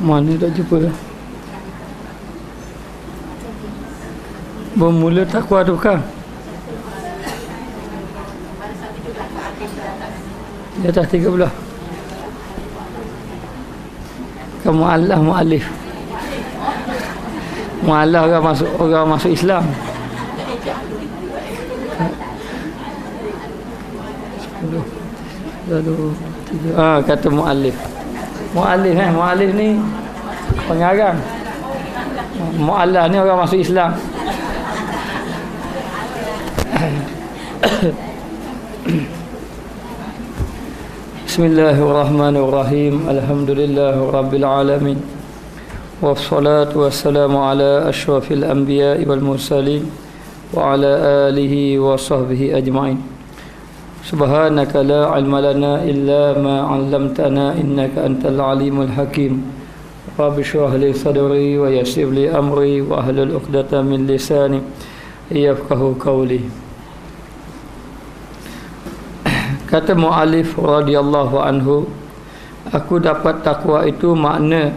Mana tak jumpa? Bermula takwa tu kan? Di atas 13. Kamu Allah mu'alif. Mu'alaf orang masuk Islam. Lalu kata mu'alif. Mu'alif ni pengarang. Mu'alaf ni orang masuk Islam. Bismillahirrahmanirrahim. Alhamdulillahirabbil alamin. Wassalatu wassalamu ala asyrafil anbiya'i wal mursalin wa ala alihi wa sahbihi ajma'in. Subhanaka la ilma lana illa ma 'allamtana innaka antal alimul hakim. Rabbi shrah li sadri wa yassir li amri wa hlul 'uqdatam min lisani yafqahu qawli. Kata mu'alif radhiyallahu anhu, aku dapat takwa itu makna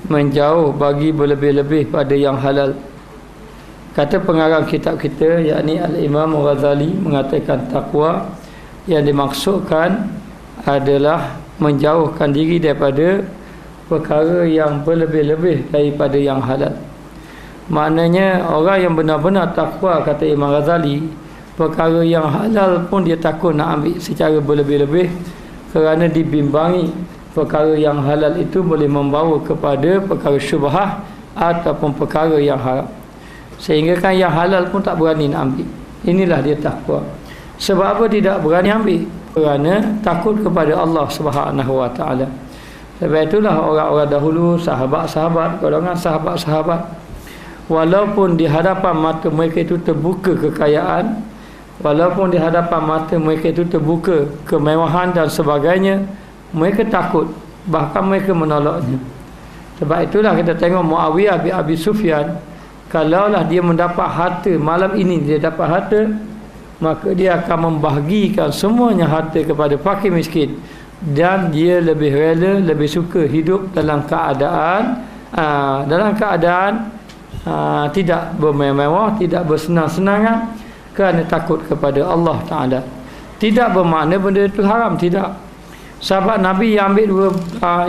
menjauh bagi berlebih-lebih pada yang halal. Kata pengarang kitab kita, yakni Al-Imam Ghazali, mengatakan takwa yang dimaksudkan adalah menjauhkan diri daripada perkara yang berlebih-lebih daripada yang halal. Maknanya orang yang benar-benar takwa, kata Imam Ghazali, perkara yang halal pun dia takut nak ambil secara berlebih-lebih, kerana dibimbangi perkara yang halal itu boleh membawa kepada perkara syubhah ataupun perkara yang haram, sehingga kan yang halal pun tak berani nak ambil. Inilah dia takwa. Sebab apa tidak berani ambil? Kerana takut kepada Allah Subhanahu Wa Taala. Sebab itulah orang-orang dahulu, sahabat-sahabat, golongan sahabat-sahabat, walaupun di hadapan mata mereka itu terbuka kekayaan, walaupun di hadapan mata mereka itu terbuka kemewahan dan sebagainya, mereka takut, bahkan mereka menolaknya. Sebab itulah kita tengok Muawiyah bin Abi Sufyan, kalaulah dia mendapat harta, malam ini dia dapat harta, maka dia akan membahagikan semuanya harta kepada fakir miskin, dan dia lebih rela, lebih suka hidup dalam keadaan tidak bermewah, tidak bersenang-senangan, kerana takut kepada Allah Ta'ala. Tidak bermakna benda itu haram, tidak. Sahabat Nabi yang ambil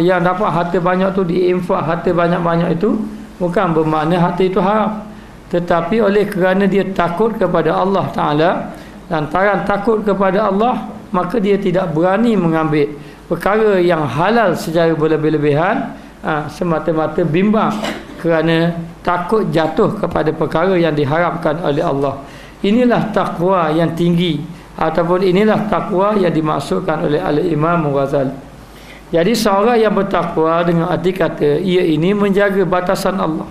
yang dapat harta banyak tu, diinfak harta banyak-banyak itu, bukan bermakna harta itu haram, tetapi oleh kerana dia takut kepada Allah Ta'ala, lantaran takut kepada Allah, maka dia tidak berani mengambil perkara yang halal secara berlebih-lebihan, semata-mata bimbang kerana takut jatuh kepada perkara yang diharamkan oleh Allah. Inilah takwa yang tinggi, ataupun inilah takwa yang dimaksudkan oleh Al-Imam Ghazali. Jadi seorang yang bertakwa dengan arti kata ia ini menjaga batasan Allah.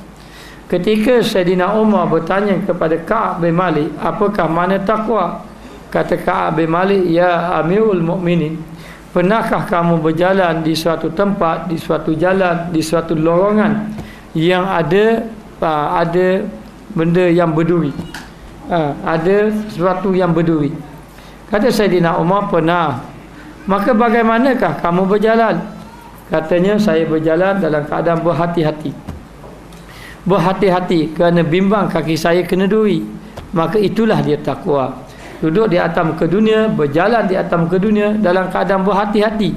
Ketika Sayyidina Umar bertanya kepada Ka'ab bin Malik, apakah makna takwa? Kata Ka'ab bin Malik, ya Amirul Mukminin, pernahkah kamu berjalan di suatu tempat, di suatu jalan, di suatu lorongan yang ada benda yang berduri, ada sesuatu yang berduri? Kata Sayyidina Umar, pernah. Maka bagaimanakah kamu berjalan? Katanya, saya berjalan dalam keadaan berhati-hati. Berhati-hati kerana bimbang kaki saya kena duri. Maka itulah dia takwa. Duduk di atas muka dunia, berjalan di atas muka dunia dalam keadaan berhati-hati,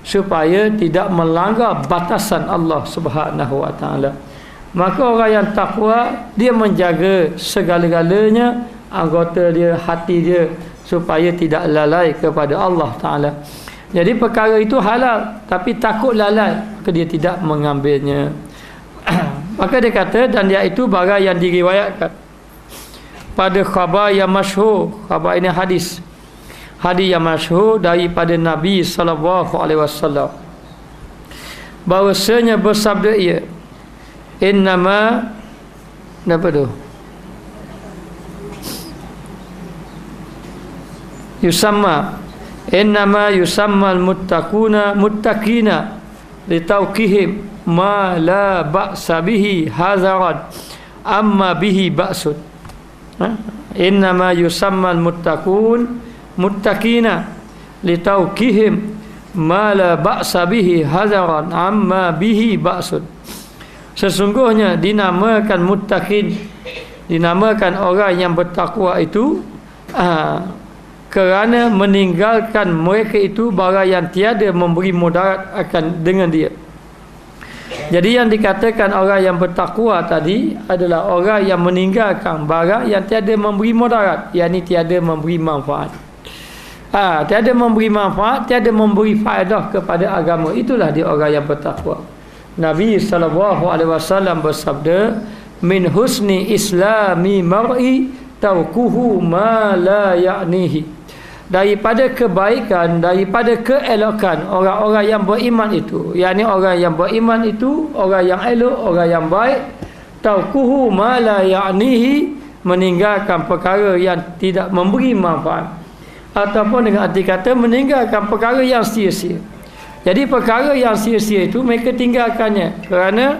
supaya tidak melanggar batasan Allah Subhanahu Wa Taala. Maka orang yang takwa, dia menjaga segala-galanya, anggota dia, hati dia, supaya tidak lalai kepada Allah Ta'ala. Jadi perkara itu halal, tapi takut lalai, maka dia tidak mengambilnya. Maka dia kata, dan dia itu barang yang diriwayatkan pada khabar yang masyhur. Khabar ini hadis yang masyhur daripada Nabi SAW, bahwasanya bersabda ia, innama, apa tu, innama yusammal muttaqina litawqihim ma la ba'sa bihi hazaran amma bihi ba'sun. Innama yusammal muttaqina litawqihim ma la ba'sa bihi hadaran amma bihi ba'sun. Sesungguhnya dinamakan muttaqin, dinamakan orang yang bertakwa itu kerana meninggalkan mereka itu barang yang tiada memberi mudarat akan dengan dia. Jadi yang dikatakan orang yang bertakwa tadi adalah orang yang meninggalkan barang yang tiada memberi mudarat, yakni tiada memberi manfaat. Tiada memberi manfaat, tiada memberi faedah kepada agama. Itulah dia orang yang bertakwa. Nabi SAW bersabda, min husni islami mar'i taukuhu ma la ya'nihi. Daripada kebaikan, daripada keelokan orang-orang yang beriman itu, yakni orang yang beriman itu orang yang elok, orang yang baik, taukuhu ma la ya'nihi, meninggalkan perkara yang tidak memberi manfaat, ataupun dengan arti kata meninggalkan perkara yang sia-sia. Jadi perkara yang sia-sia itu mereka tinggalkannya kerana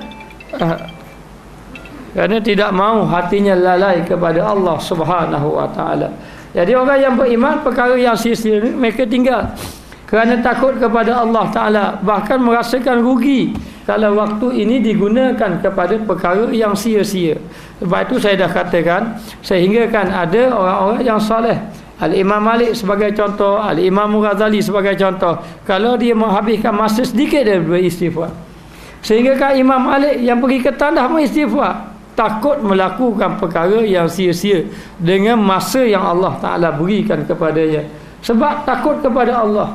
tidak mahu hatinya lalai kepada Allah Subhanahu wa taala. Jadi orang yang beriman, perkara yang sia-sia ni mereka tinggal kerana takut kepada Allah Ta'ala, bahkan merasakan rugi kalau waktu ini digunakan kepada perkara yang sia-sia. Sebab itu saya dah katakan, sehingga kan ada orang-orang yang soleh, Al-Imam Malik sebagai contoh, Al-Imam Ghazali sebagai contoh, kalau dia menghabiskan masa sedikit dia beristighfar. Sehingga kan Imam Malik yang pergi ke tanah beristighfar, takut melakukan perkara yang sia-sia dengan masa yang Allah Ta'ala berikan kepadanya, sebab takut kepada Allah.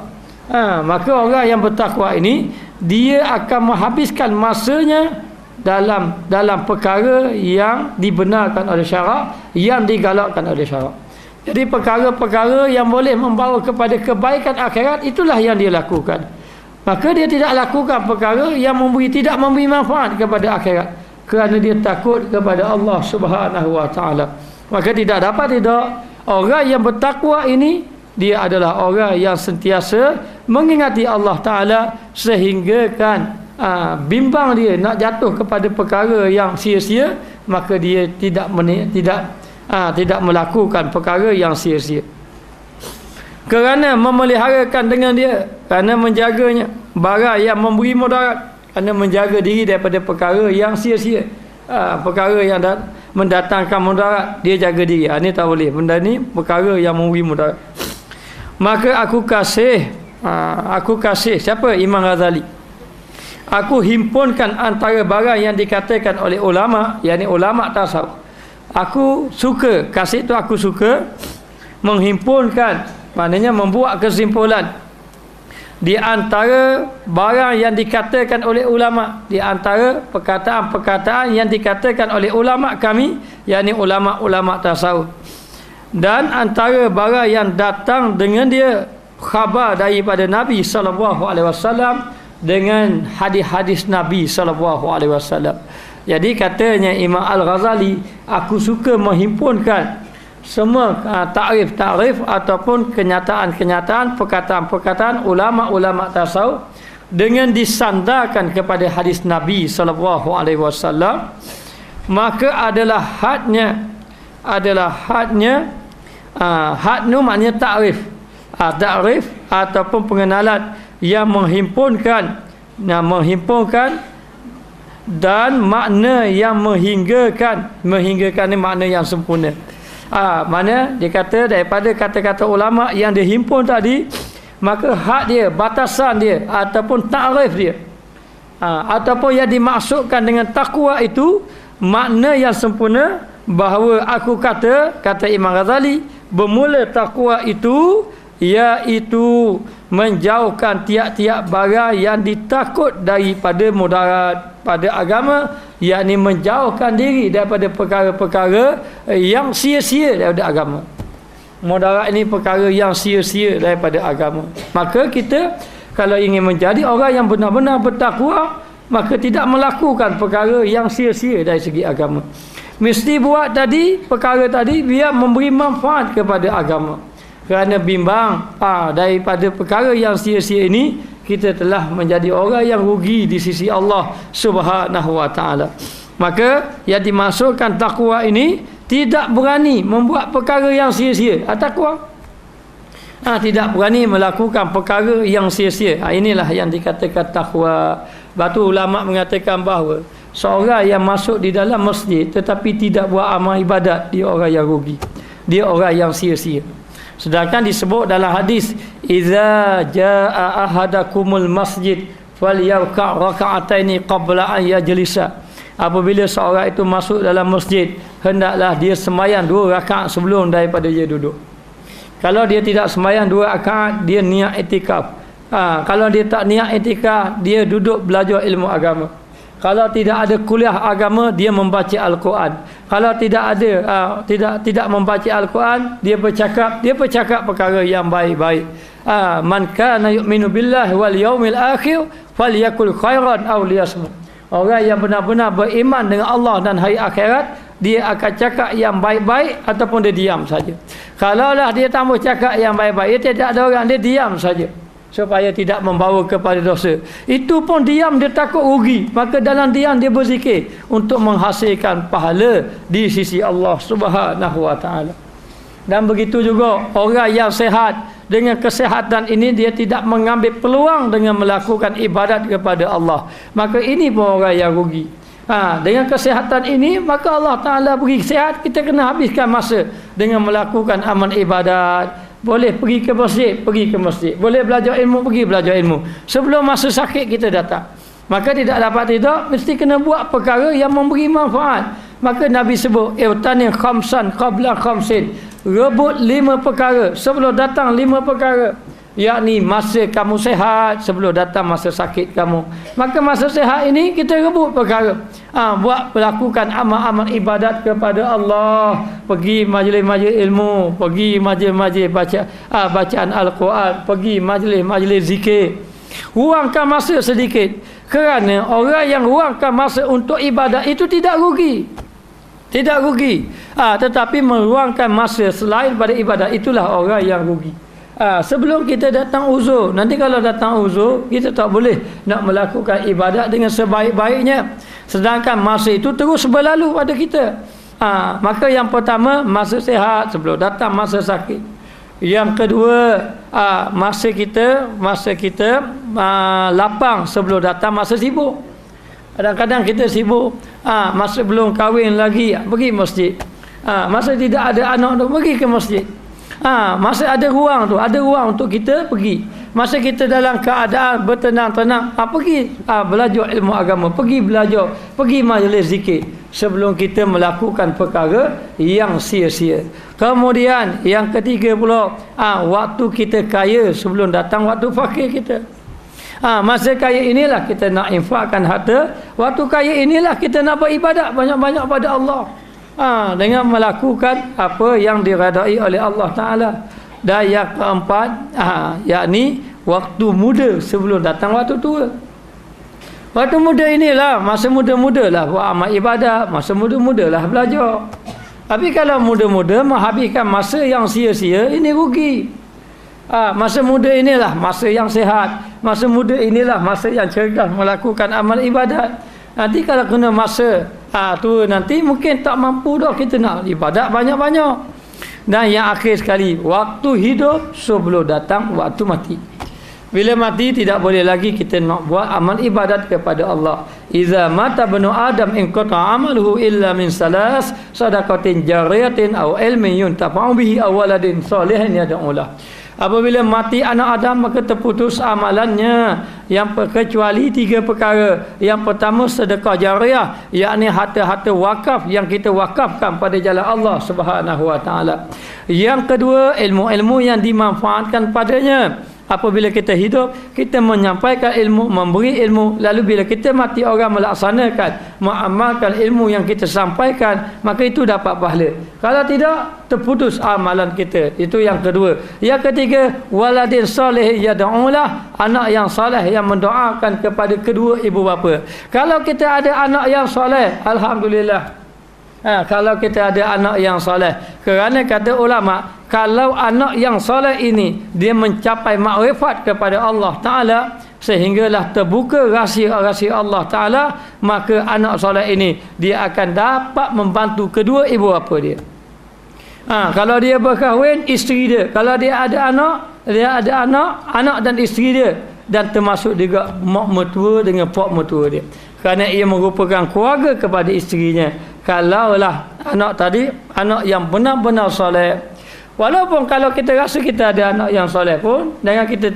Maka orang yang bertakwa ini, dia akan menghabiskan masanya dalam perkara yang dibenarkan oleh syarak, yang digalakkan oleh syarak. Jadi perkara-perkara yang boleh membawa kepada kebaikan akhirat, itulah yang dia lakukan. Maka dia tidak lakukan perkara yang tidak memberi manfaat kepada akhirat, kerana dia takut kepada Allah Subhanahu wa taala. Maka tidak dapat orang yang bertakwa ini, dia adalah orang yang sentiasa mengingati Allah Taala, sehingga kan bimbang dia nak jatuh kepada perkara yang sia-sia, maka dia tidak melakukan perkara yang sia-sia. Kerana memeliharakan dengan dia, kerana menjaganya barang yang memberi mudarat, kerana menjaga diri daripada perkara yang sia-sia, perkara yang mendatangkan mudarat, dia jaga diri. Ini tak boleh. Benda ni perkara yang memberi mudarat. Maka aku kasih siapa? Imam Ghazali. Aku himpunkan antara barang yang dikatakan oleh ulama, yakni ulama tasawuf. Aku suka, kasih tu aku suka menghimpunkan, maknanya membuat kesimpulan di antara barang yang dikatakan oleh ulama, di antara perkataan-perkataan yang dikatakan oleh ulama kami, yakni ulama-ulama tasawuf, dan antara barang yang datang dengan dia khabar daripada Nabi SAW dengan hadis-hadis Nabi SAW. Jadi katanya Imam Al-Ghazali, aku suka menghimpunkan semua takrif-takrif ataupun kenyataan-kenyataan, perkataan-perkataan ulama-ulama tasawuf dengan disandarkan kepada hadis Nabi SAW, maka adalah hadnya hadnu maknanya takrif, takrif ataupun pengenalan yang menghimpunkan dan makna yang menghinggakan ni makna yang sempurna. Mana dia kata daripada kata-kata ulama yang dihimpun tadi, maka had dia, batasan dia ataupun takrif dia, ataupun yang dimaksudkan dengan takwa itu makna yang sempurna, bahawa aku kata Imam Ghazali, bermula takwa itu iaitu menjauhkan tiap-tiap barang yang ditakut daripada mudarat pada agama, yakni menjauhkan diri daripada perkara-perkara yang sia-sia daripada agama. Mudarat ini perkara yang sia-sia daripada agama. Maka kita kalau ingin menjadi orang yang benar-benar bertakwa, maka tidak melakukan perkara yang sia-sia dari segi agama. Mesti buat perkara tadi biar memberi manfaat kepada agama. Kerana bimbang daripada perkara yang sia-sia ini, kita telah menjadi orang yang rugi di sisi Allah Subhanahu wa taala. Maka yang dimasukkan takwa ini tidak berani membuat perkara yang sia-sia. Takwa Tidak berani melakukan perkara yang sia-sia. Inilah yang dikatakan takwa. Batu ulama mengatakan bahawa seorang yang masuk di dalam masjid tetapi tidak buat amal ibadat, dia orang yang rugi, dia orang yang sia-sia. Sedangkan disebut dalam hadis, iza jaa ahadakumul masjid falyarka' raka'ataini qabla an yajlisa. Apabila seorang itu masuk dalam masjid, hendaklah dia sembahyang 2 rakaat sebelum daripada dia duduk. Kalau dia tidak sembahyang 2 rakaat, dia niat iktikaf. Kalau dia tak niat iktikaf, dia duduk belajar ilmu agama. Kalau tidak ada kuliah agama, dia membaca Al-Quran. Kalau tidak ada tidak membaca Al-Quran, dia bercakap perkara yang baik-baik. Man kana yu'minu billahi wal yaumil akhir falyakul khairan aw liyasmut. Orang yang benar-benar beriman dengan Allah dan hari akhirat, dia akan cakap yang baik-baik ataupun dia diam saja. Kalaulah dia tak mau cakap yang baik-baik, dia tidak ada orang, dia diam saja supaya tidak membawa kepada dosa. Itu pun diam, dia takut rugi. Maka dalam diam dia berzikir untuk menghasilkan pahala di sisi Allah Subhanahu wa taala. Dan begitu juga orang yang sehat, dengan kesehatan ini dia tidak mengambil peluang dengan melakukan ibadat kepada Allah. Maka ini pun orang yang rugi. Dengan kesehatan ini, maka Allah Ta'ala beri sihat, kita kena habiskan masa dengan melakukan amal ibadat. Boleh pergi ke masjid, boleh belajar ilmu, pergi belajar ilmu. Sebelum masa sakit kita datang, maka tidak dapat tidak, mesti kena buat perkara yang memberi manfaat. Maka Nabi sebut, irtanin khamsan qabla khamsin, rebut 5 perkara sebelum datang 5 perkara. Yakni masa kamu sehat sebelum datang masa sakit kamu. Maka masa sehat ini kita rebut perkara. Buat melakukan amal-amal ibadat kepada Allah. Pergi majlis-majlis ilmu, pergi majlis-majlis bacaan Al-Quran, pergi majlis-majlis zikir. Ruangkan masa sedikit. Kerana orang yang ruangkan masa untuk ibadat itu tidak rugi. Tidak rugi. Tetapi meluangkan masa selain pada ibadat, itulah orang yang rugi. Sebelum kita datang uzur, nanti kalau datang uzur, kita tak boleh nak melakukan ibadat dengan sebaik-baiknya, sedangkan masa itu terus berlalu pada kita. Maka yang pertama, masa sehat sebelum datang masa sakit. Yang kedua, masa kita lapang sebelum datang masa sibuk. Kadang-kadang kita sibuk, masa belum kahwin lagi pergi masjid, masa tidak ada anak tu pergi ke masjid. Masa ada ruang tu, ada ruang untuk kita pergi. Masa kita dalam keadaan bertenang-tenang, pergi belajar ilmu agama, pergi belajar, pergi majlis zikir sebelum kita melakukan perkara yang sia-sia. Kemudian yang ketiga pula, waktu kita kaya sebelum datang waktu fakir kita. Masa kaya inilah kita nak infakkan harta, waktu kaya inilah kita nak beribadat banyak-banyak pada Allah. Dengan melakukan apa yang diredai oleh Allah Ta'ala. Dan yang keempat, yakni waktu muda sebelum datang waktu tua. Waktu muda inilah, masa muda-muda lah buat amal ibadat, masa muda-muda lah belajar. Tapi kalau muda-muda menghabiskan masa yang sia-sia, ini rugi. Masa muda inilah masa yang sehat, masa muda inilah masa yang cerdas melakukan amal ibadat. Nanti kalau kena masa tua nanti mungkin tak mampu dah kita nak ibadat banyak-banyak. Dan yang akhir sekali, waktu hidup sebelum datang waktu mati. Bila mati tidak boleh lagi kita nak buat amal ibadat kepada Allah. Iza mata banu Adam in qata amaluhu illa min salas, sadaqatin jariyatin aw ilmin yuntafa'u bihi aw waladin salihin yad'u lah. Apabila mati anak Adam, maka terputus amalannya, yang kecuali 3 perkara. Yang pertama, sedekah jariah, yakni harta-harta wakaf yang kita wakafkan pada jalan Allah Subhanahu wa taala. Yang kedua, ilmu-ilmu yang dimanfaatkan padanya. Apabila kita hidup, kita menyampaikan ilmu, memberi ilmu, lalu bila kita mati orang melaksanakan, mengamalkan ilmu yang kita sampaikan, maka itu dapat pahala. Kalau tidak, terputus amalan kita. Itu yang kedua. Yang ketiga, waladin salih yad'ulah, anak yang saleh yang mendoakan kepada kedua ibu bapa. Kalau kita ada anak yang saleh, alhamdulillah. Kalau kita ada anak yang soleh, kerana kata ulama, kalau anak yang soleh ini dia mencapai makrifat kepada Allah Ta'ala, sehinggalah terbuka rahsia-rahsia Allah Ta'ala, maka anak soleh ini dia akan dapat membantu kedua ibu bapa dia. Kalau dia berkahwin, isteri dia. Kalau dia ada anak dan isteri dia. Dan termasuk juga mak mertua dengan pak mertua dia. Kerana ia merupakan keluarga kepada isterinya. Kalaulah anak tadi, anak yang benar-benar soleh. Walaupun kalau kita rasa kita ada anak yang soleh pun, jangan kita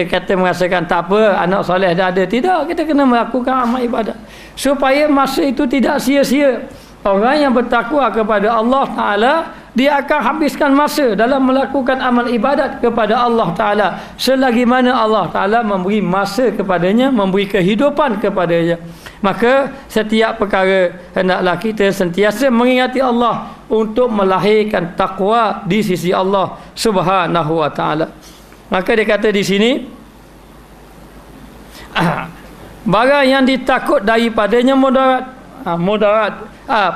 kata merasakan tak apa, anak soleh dah ada. Tidak, kita kena melakukan amal ibadat. Supaya masa itu tidak sia-sia. Orang yang bertakwa kepada Allah Ta'ala, dia akan habiskan masa dalam melakukan amal ibadat kepada Allah Ta'ala. Selagi mana Allah Ta'ala memberi masa kepadanya, memberi kehidupan kepadanya. Maka setiap perkara hendaklah kita sentiasa mengingati Allah untuk melahirkan takwa di sisi Allah Subhanahu wa Ta'ala. Maka dia kata di sini, barang yang ditakut daripadanya mudarat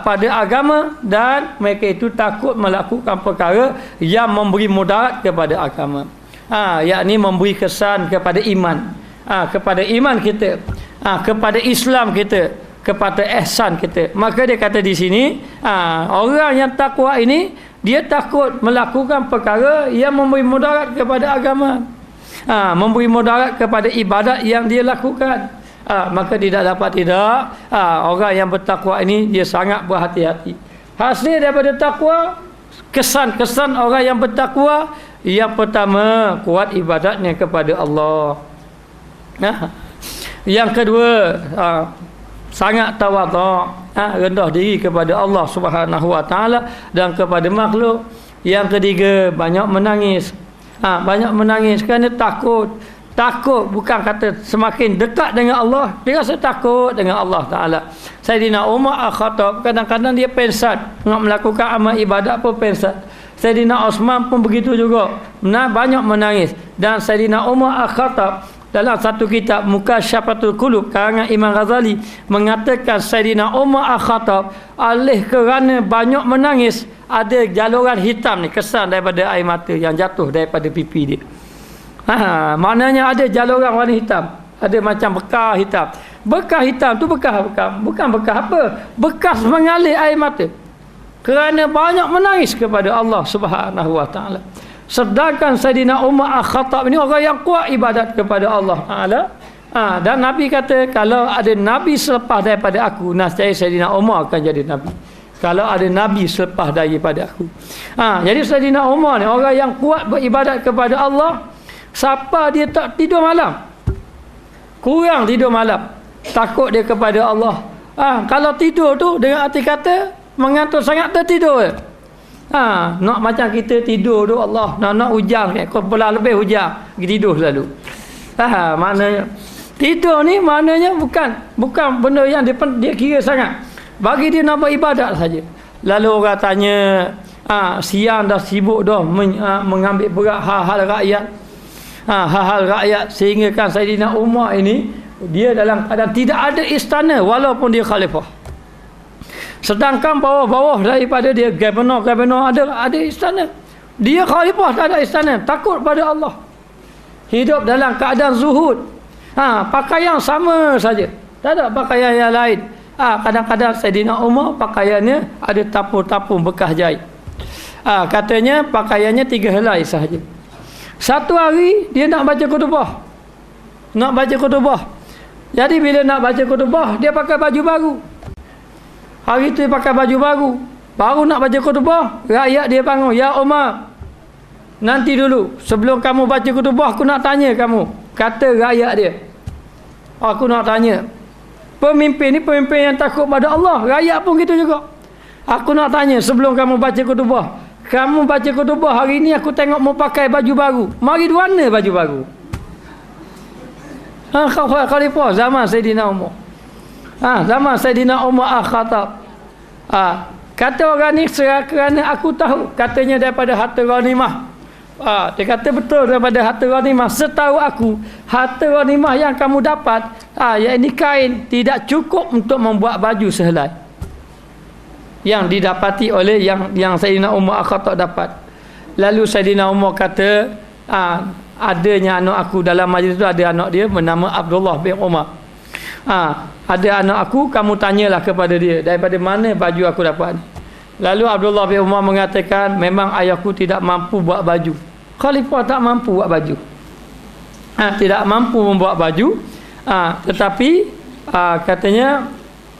pada agama, dan mereka itu takut melakukan perkara yang memberi mudarat kepada agama, yakni memberi kesan kepada iman, kepada iman kita, kepada Islam kita, kepada ihsan kita. Maka dia kata di sini, orang yang takwa ini dia takut melakukan perkara yang memberi mudarat kepada agama, memberi mudarat kepada ibadat yang dia lakukan. Maka tidak dapat orang yang bertakwa ini dia sangat berhati-hati. Hasil daripada takwa, kesan-kesan orang yang bertakwa, yang pertama, kuat ibadatnya kepada Allah. Yang kedua, sangat tawadhu', rendah diri kepada Allah Subhanahu wa Ta'ala dan kepada makhluk. Yang ketiga, banyak menangis. Banyak menangis kerana takut. Takut bukan kata semakin dekat dengan Allah, dia rasa takut dengan Allah Ta'ala. Sayyidina Umar Al-Khattab kadang-kadang dia pensat nak melakukan amal ibadat pun pensat. Sayyidina Osman pun begitu juga, banyak menangis. Dan Sayyidina Umar Al-Khattab dalam satu kitab Mukasyafatul Qulub karangan Imam Ghazali mengatakan Sayyidina Umar Al-Khattab oleh kerana banyak menangis, ada jaluran hitam ni, kesan daripada air mata yang jatuh daripada pipi dia. Maknanya ada jaluran warna hitam, ada macam bekas hitam. Bekas hitam tu bekas bukan bekas apa, bekas mengalir air mata kerana banyak menangis kepada Allah Subhanahu wa Ta'ala. Sedangkan Sayyidina Umar Al-Khattab ini orang yang kuat ibadat kepada Allah Ta'ala. Dan Nabi kata, kalau ada Nabi selepas daripada aku, nescaya Sayyidina Umar akan jadi Nabi. Kalau ada Nabi selepas daripada aku. Jadi Sayyidina Umar ni orang yang kuat beribadat kepada Allah. Siapa dia tak tidur malam, kurang tidur malam, takut dia kepada Allah. Kalau tidur tu dengan arti kata mengantuk sangat, tertidur. Nak macam kita tidur tu, Allah nak hujan, belah lebih hujan, tidur selalu. Maknanya tidur ni maknanya bukan benda yang dia kira sangat. Bagi dia nak beribadat saja. Lalu orang tanya, siang dah sibuk dah mengambil berat hal-hal rakyat. Hal-hal rakyat, sehingga kan Sayyidina Umar ini dia dalam keadaan tidak ada istana walaupun dia khalifah. Sedangkan bawah-bawah daripada dia governor ada istana. Dia khalifah tak ada istana, takut pada Allah. Hidup dalam keadaan zuhud. Pakaian sama saja, tak ada pakaian yang lain. Kadang-kadang Sayyidina Umar pakaiannya ada tapur-tapur bekas jahit. Katanya pakaiannya 3 helai sahaja. Satu hari dia nak baca khutbah. Jadi bila nak baca khutbah, dia pakai baju baru. Hari tu dia pakai baju baru. Baru nak baca khutbah, rakyat dia bangun, "Ya Umar, nanti dulu, sebelum kamu baca khutbah, aku nak tanya kamu." Kata rakyat dia, "Aku nak tanya. Pemimpin ni pemimpin yang takut pada Allah." Rakyat pun gitu juga. "Aku nak tanya, sebelum kamu baca khutbah, kamu baca khutbah hari ni aku tengok mau pakai baju baru. Mari di mana baju baru?" Khalifah zaman Sayyidina Umar. Zaman Sayyidina Umar Al-Khattab. Kata orang ni, kerana aku tahu, katanya daripada harta ghanimah. Dia kata betul daripada harta ghanimah. Setahu aku, harta ghanimah yang kamu dapat, yang ini kain, tidak cukup untuk membuat baju sehelai yang didapati oleh yang Sayyidina Umar Al-Khattab dapat. Lalu Sayyidina Umar kata, adanya anak aku dalam majlis itu, ada anak dia bernama Abdullah bin Umar. Ada anak aku, kamu tanyalah kepada dia daripada mana baju aku dapat. Lalu Abdullah bin Umar mengatakan, memang ayahku tidak mampu buat baju. Khalifah tak mampu buat baju. Tidak mampu membuat baju. Tetapi katanya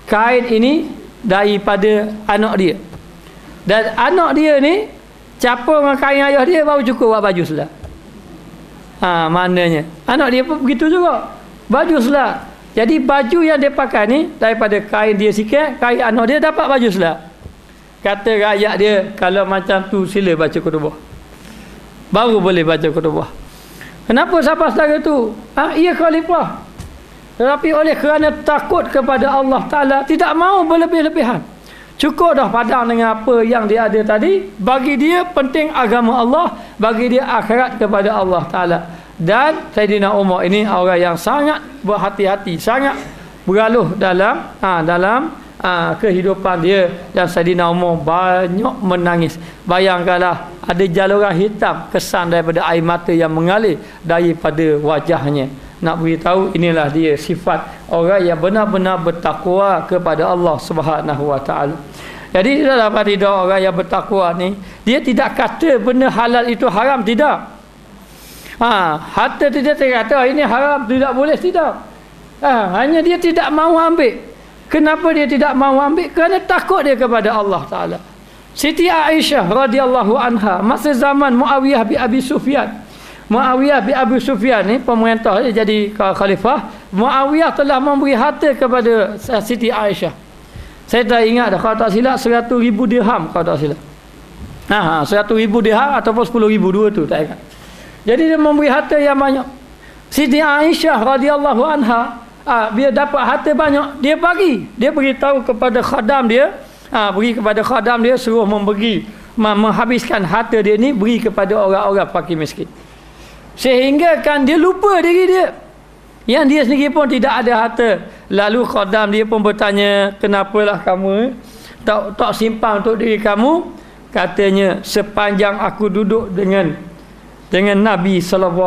kain ini daripada anak dia. Dan anak dia ni capur dengan kain ayah dia baru cukup buat baju selah. Maknanya anak dia pun begitu juga. Baju selah. Jadi baju yang dia pakai ni daripada kain dia sikit, kain anak dia dapat baju selah. Kata rakyat dia, kalau macam tu sila baca kutubah. Baru boleh baca kutubah. Kenapa siapa saudara tu? Ia khalifah. Tetapi oleh kerana takut kepada Allah Ta'ala, tidak mahu berlebih-lebihan. Cukup dah padang dengan apa yang dia ada tadi. Bagi dia penting agama Allah, bagi dia akhirat kepada Allah Ta'ala. Dan Saidina Umar ini orang yang sangat berhati-hati, sangat bergaluh dalam kehidupan dia. Dan Saidina Umar banyak menangis. Bayangkanlah, ada jaluran hitam kesan daripada air mata yang mengalir daripada wajahnya. Nak beritahu inilah dia sifat orang yang benar-benar bertakwa kepada Allah Subhanahu Wa Taala. Jadi dalam hati orang yang bertakwa ni, dia tidak kata benda halal itu haram, tidak. Harta tidak kata ini haram, tidak boleh, tidak. Hanya dia tidak mahu ambil. Kenapa dia tidak mahu ambil? Kerana takut dia kepada Allah Taala. Siti Aisyah radhiyallahu anha masa zaman Muawiyah bin Abi Sufyan. Muawiyah bin Abi Sufyan ni pemerintah dia jadi khalifah. Muawiyah telah memberi harta kepada Siti Aisyah. Saya tak ingat dah, kalau tak silap 100,000 dirham, kalau tak silap. 100,000 dirham ataupun 10,000, dua tu tak ingat. Jadi dia memberi harta yang banyak. Siti Aisyah radhiyallahu anha, bila dapat harta banyak, dia bagi. Dia beritahu kepada khadam dia, beri kepada khadam dia, suruh menghabiskan harta dia ni, beri kepada orang-orang fakir miskin. Sehingga kan dia lupa diri dia, yang dia sendiri pun tidak ada harta. Lalu khadam dia pun bertanya, kenapalah kamu tak simpan untuk diri kamu? Katanya, sepanjang aku duduk dengan Nabi SAW,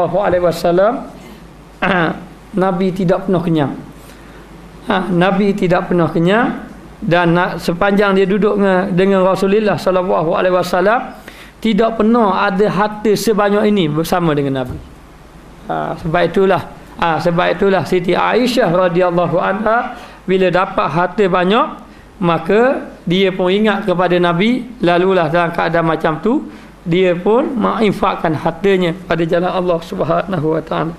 Nabi tidak pernah kenyang. Nabi tidak pernah kenyang. Dan sepanjang dia duduk dengan Rasulullah SAW, tidak pernah ada harta sebanyak ini bersama dengan Nabi. Sebab itulah Siti Aisyah radhiyallahu anha bila dapat harta banyak, maka dia pun ingat kepada Nabi. Lalulah dalam keadaan macam tu, dia pun menginfakkan hartanya pada jalan Allah Subhanahu Wa Taala.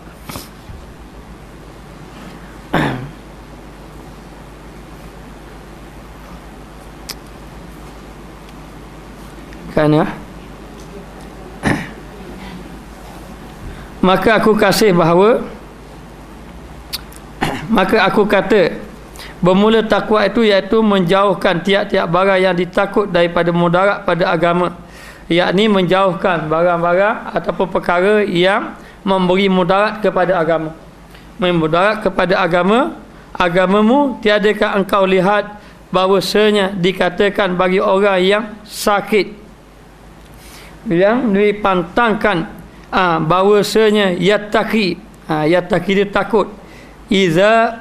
Kerana maka aku kata, bermula takwa itu iaitu menjauhkan tiap-tiap barang yang ditakut daripada mudarat pada agama, yakni menjauhkan barang-barang ataupun perkara yang memberi mudarat kepada agama. Memudarat kepada agamamu, tiadakah engkau lihat bahawasanya dikatakan bagi orang yang sakit, yang dipantangkan, bahawasanya yattaqi dia takut, iza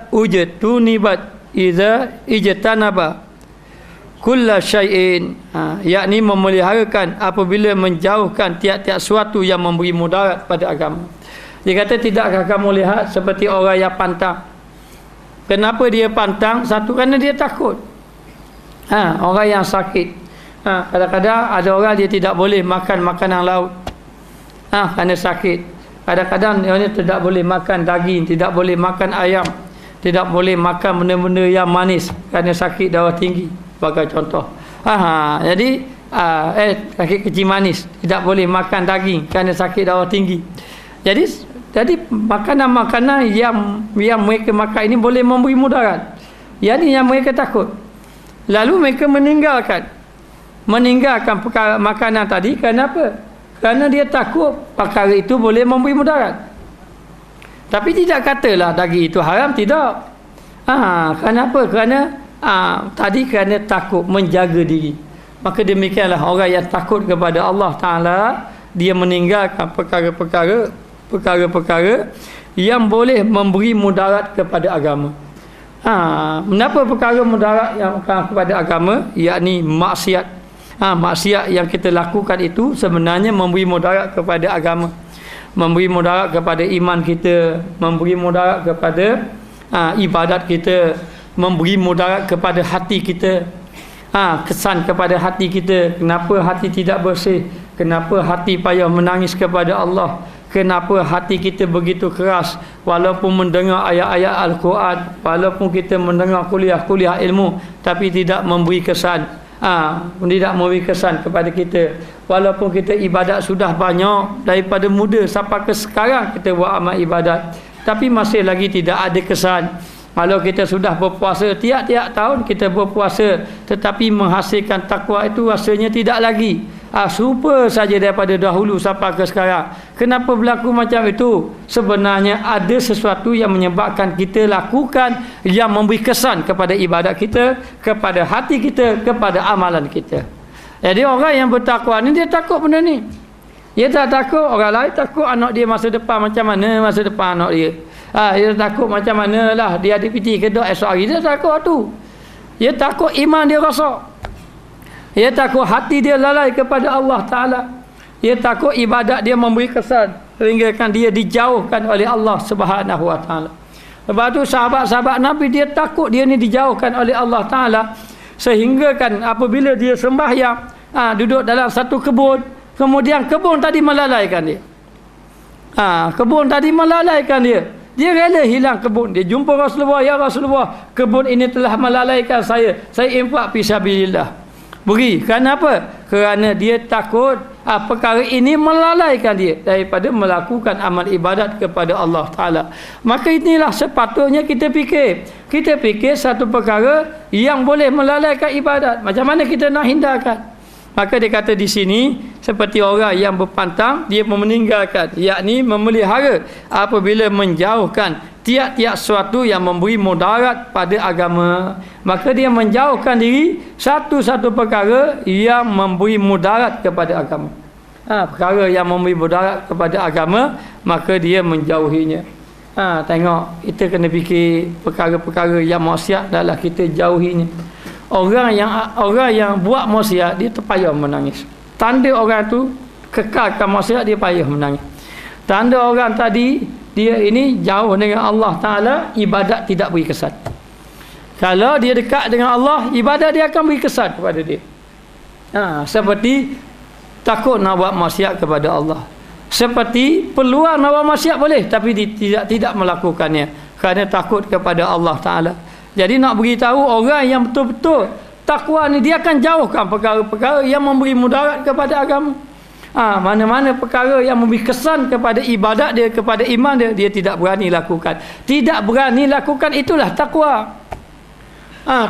ijtanaba kulla syai'in, yakni memeliharakan apabila menjauhkan tiap-tiap suatu yang memberi mudarat pada agama. Dia kata, tidakkah kamu lihat seperti orang yang pantang? Kenapa dia pantang? Satu, kerana dia takut. Orang yang sakit, kadang-kadang ada orang dia tidak boleh makan makanan laut, kerana sakit. Kadang-kadang dia tidak boleh makan daging, tidak boleh makan ayam, tidak boleh makan benda-benda yang manis kerana sakit darah tinggi, sebagai contoh. Jadi sakit kecil manis, tidak boleh makan daging kerana sakit darah tinggi. Jadi makanan-makanan yang mereka makan ini boleh memberi mudarat. Yang ini yang mereka takut. Lalu mereka meninggalkan perkara makanan tadi. Kenapa? Kerana dia takut perkara itu boleh memberi mudarat. Tapi tidak katalah daging itu haram, tidak. Kenapa? Kerana kerana takut, menjaga diri. Maka demikianlah orang yang takut kepada Allah Ta'ala, dia meninggalkan perkara-perkara yang boleh memberi mudarat kepada agama. Kenapa perkara mudarat yang kepada agama? Yakni maksiat. maksiat yang kita lakukan itu sebenarnya memberi mudarat kepada agama, memberi mudarat kepada iman kita, memberi mudarat kepada ibadat kita, memberi mudarat kepada hati kita, kesan kepada hati kita. Kenapa hati tidak bersih? Kenapa hati payah menangis kepada Allah? Kenapa hati kita begitu keras walaupun mendengar ayat-ayat Al-Quran, walaupun kita mendengar kuliah-kuliah ilmu, tapi tidak memberi kesan, tidak memberi kesan kepada kita. Walaupun kita ibadat sudah banyak daripada muda sampai ke sekarang kita buat amal ibadat, tapi masih lagi tidak ada kesan. Kalau kita sudah berpuasa tiap-tiap tahun kita berpuasa, tetapi menghasilkan takwa itu rasanya tidak lagi. Serupa saja daripada dahulu sampai ke sekarang. Kenapa berlaku macam itu? Sebenarnya ada sesuatu yang menyebabkan kita lakukan yang memberi kesan kepada ibadat kita, kepada hati kita, kepada amalan kita. Jadi orang yang bertakwa ni dia takut benda ni. Dia tak takut orang lain takut anak dia masa depan macam mana masa depan anak dia. Dia takut macam mana lah dia ada piti kedok esok hari. Dia takut tu. Dia takut iman dia rosak. Dia takut hati dia lalai kepada Allah Ta'ala. Dia takut ibadat dia memberi kesan sehingga kan dia dijauhkan oleh Allah Subhanahu Wa Ta'ala. Lepas tu sahabat-sahabat Nabi dia takut dia ni dijauhkan oleh Allah Ta'ala, sehingga kan apabila dia sembahyang, duduk dalam satu kebun, kemudian kebun tadi melalaikan dia. Kebun tadi melalaikan dia. Dia rela hilang kebun. Dia jumpa Rasulullah, ya Rasulullah, kebun ini telah melalaikan saya. Saya infak fi sabilillah. Beri. Kerana apa? Kerana dia takut perkara ini melalaikan dia daripada melakukan amal ibadat kepada Allah Ta'ala. Maka inilah sepatutnya kita fikir. Kita fikir satu perkara yang boleh melalaikan ibadat. Macam mana kita nak hindarkan? Maka dia kata di sini seperti orang yang berpantang, dia meninggalkan, yakni memelihara apabila menjauhkan tiap-tiap sesuatu yang memberi mudarat pada agama. Maka dia menjauhkan diri satu-satu perkara yang memberi mudarat kepada agama. Perkara yang memberi mudarat kepada agama, maka dia menjauhinya. Tengok, kita kena fikir perkara-perkara yang maksiat adalah kita jauhinya. Orang yang buat maksiat dia terpayah menangis. Tanda orang tu kekalkan maksiat, dia payah menangis. Tanda orang tadi dia ini jauh dengan Allah Ta'ala, ibadat tidak beri kesan. Kalau dia dekat dengan Allah, ibadat dia akan beri kesan kepada dia. Seperti takut nak buat maksiat kepada Allah. Seperti peluang nak buat maksiat boleh, tapi tidak melakukannya kerana takut kepada Allah Ta'ala. Jadi nak beritahu orang yang betul-betul takwa ni, dia akan jauhkan perkara-perkara yang memberi mudarat kepada agama. Mana-mana perkara yang memberi kesan kepada ibadat dia, kepada iman dia, dia tidak berani lakukan. Tidak berani lakukan, itulah takwa.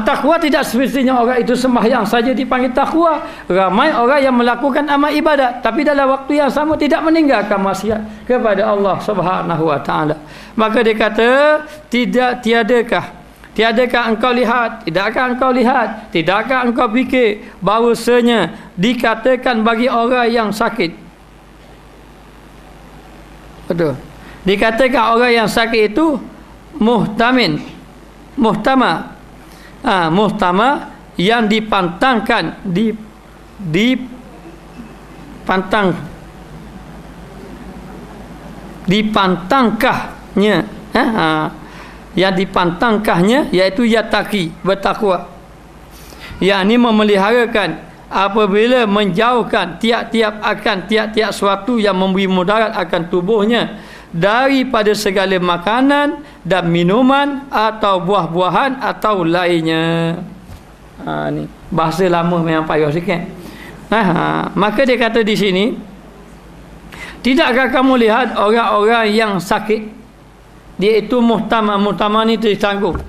Takwa tidak semestinya orang itu sembahyang saja dipanggil takwa. Ramai orang yang melakukan amal ibadat tapi dalam waktu yang sama tidak meninggalkan maksiat kepada Allah Subhanahu Wa Ta'ala. Maka dia kata, tiadakah engkau lihat, tidakkah engkau lihat, tidakkah engkau fikir bahawasanya dikatakan bagi orang yang sakit, betul, dikatakan orang yang sakit itu muhtama yang dipantangkan, dipantangkahnya, yang dipantangkahnya iaitu yataki, bertakwa, yakni memeliharakan apabila menjauhkan tiap-tiap suatu yang memberi mudarat akan tubuhnya daripada segala makanan dan minuman atau buah-buahan atau lainnya. Ni bahasa lama memang payah sikit. Maka dia kata di sini, tidakkah kamu lihat orang-orang yang sakit, dia itu muhtama ni ditanggung.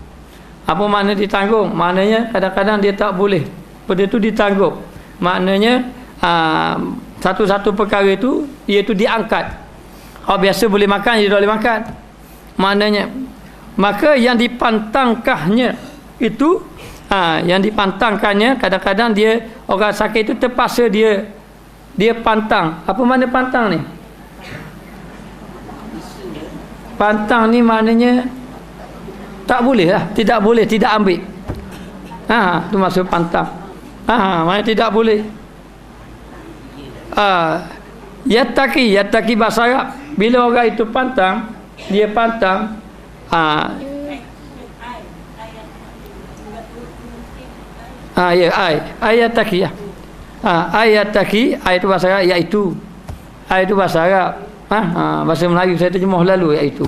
Apa makna ditanggung? Maknanya kadang-kadang dia tak boleh, benda itu ditanggung. Maknanya satu-satu perkara itu dia itu diangkat. Orang biasa boleh makan, dia tak boleh makan. Maknanya, maka yang dipantangkahnya itu, yang dipantangkannya, kadang-kadang dia orang sakit itu terpaksa dia pantang. Apa makna pantang ni? Pantang ni maknanya tak boleh lah, tidak boleh, tidak ambil. Tu maksud pantang. Maknanya tidak boleh. Yattaqi bahasa Arab. Bila orang itu pantang, dia pantang, ayattaqi ya. Ayattaqi, ayat itu bahasa Arab, iaitu. Ayat itu bahasa Arab. Bahasa Melayu saya terjemah lalu, iaitu.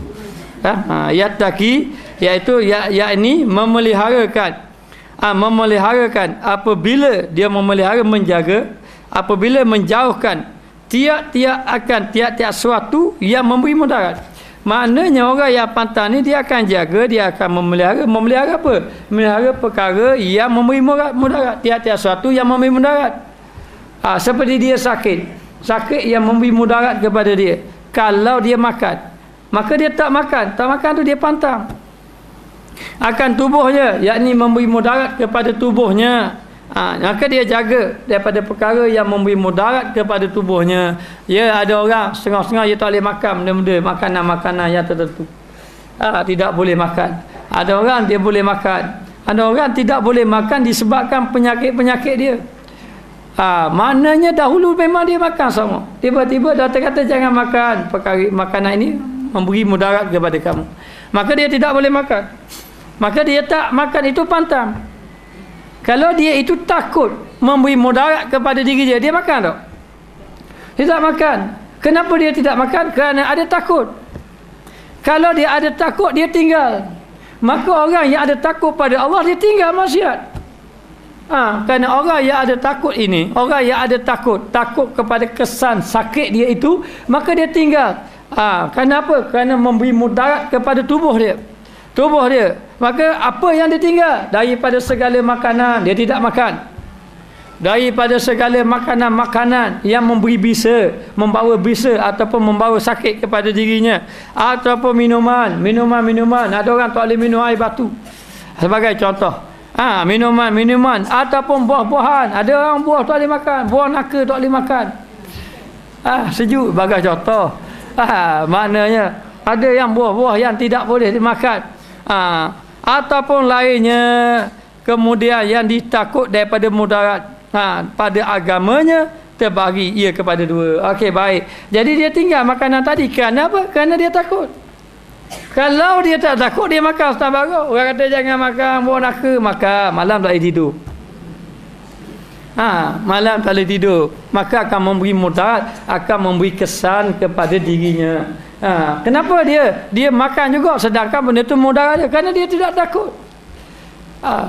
Yattaqi, iaitu yakni memeliharakan. Memeliharakan, apabila dia memelihara, menjaga, apabila menjauhkan tiap-tiap suatu yang memberi mudarat. Maknanya orang yang pantang ni dia akan jaga, dia akan memelihara apa? Memelihara perkara yang memberi mudarat, tiap-tiap suatu yang memberi mudarat. Seperti dia sakit yang memberi mudarat kepada dia. Kalau dia makan, maka dia tak makan tu dia pantang akan tubuhnya, yakni memberi mudarat kepada tubuhnya. Maka dia jaga daripada perkara yang memberi mudarat kepada tubuhnya. Ya, ada orang setengah-setengah dia tak boleh makan benda-benda makanan-makanan yang tertentu. Tidak boleh makan. Ada orang dia boleh makan. Ada orang tidak boleh makan disebabkan penyakit-penyakit dia. Maknanya dahulu memang dia makan semua. Tiba-tiba doktor kata jangan makan perkara makanan ini memberi mudarat kepada kamu. Maka dia tidak boleh makan. Maka dia tak makan, itu pantang. Kalau dia itu takut memberi mudarat kepada diri dia, dia makan tak? Dia tak makan. Kenapa dia tidak makan? Kerana ada takut. Kalau dia ada takut, dia tinggal. Maka orang yang ada takut pada Allah, dia tinggal maksiat. Kerana orang yang ada takut ini, orang yang ada takut kepada kesan sakit dia itu, maka dia tinggal. Kenapa? Kerana memberi mudarat kepada tubuh dia. Maka apa yang dia tinggal? Daripada segala makanan, dia tidak makan. Daripada segala makanan-makanan yang memberi bisa, membawa bisa ataupun membawa sakit kepada dirinya, ataupun minuman. Ada orang tak boleh minum air batu sebagai contoh. Minuman ataupun buah-buahan. Ada orang buah tak boleh makan, buah naka tak boleh makan. Sejuk sebagai contoh. Maknanya ada yang buah-buah yang tidak boleh dimakan. Ataupun lainnya, kemudian yang ditakut daripada mudarat pada agamanya, terbagi ia kepada dua. Okey, baik. Jadi dia tinggal makanan tadi. Kerana apa? Kerana dia takut. Kalau dia tak takut, dia makan setengah baru. Orang kata jangan makan buah naka, makan malam tak boleh tidur. Malam tak boleh tidur, maka akan memberi mudarat, akan memberi kesan kepada dirinya. Kenapa dia makan juga sedangkan benda itu mudarat dia? Kerana dia tidak takut.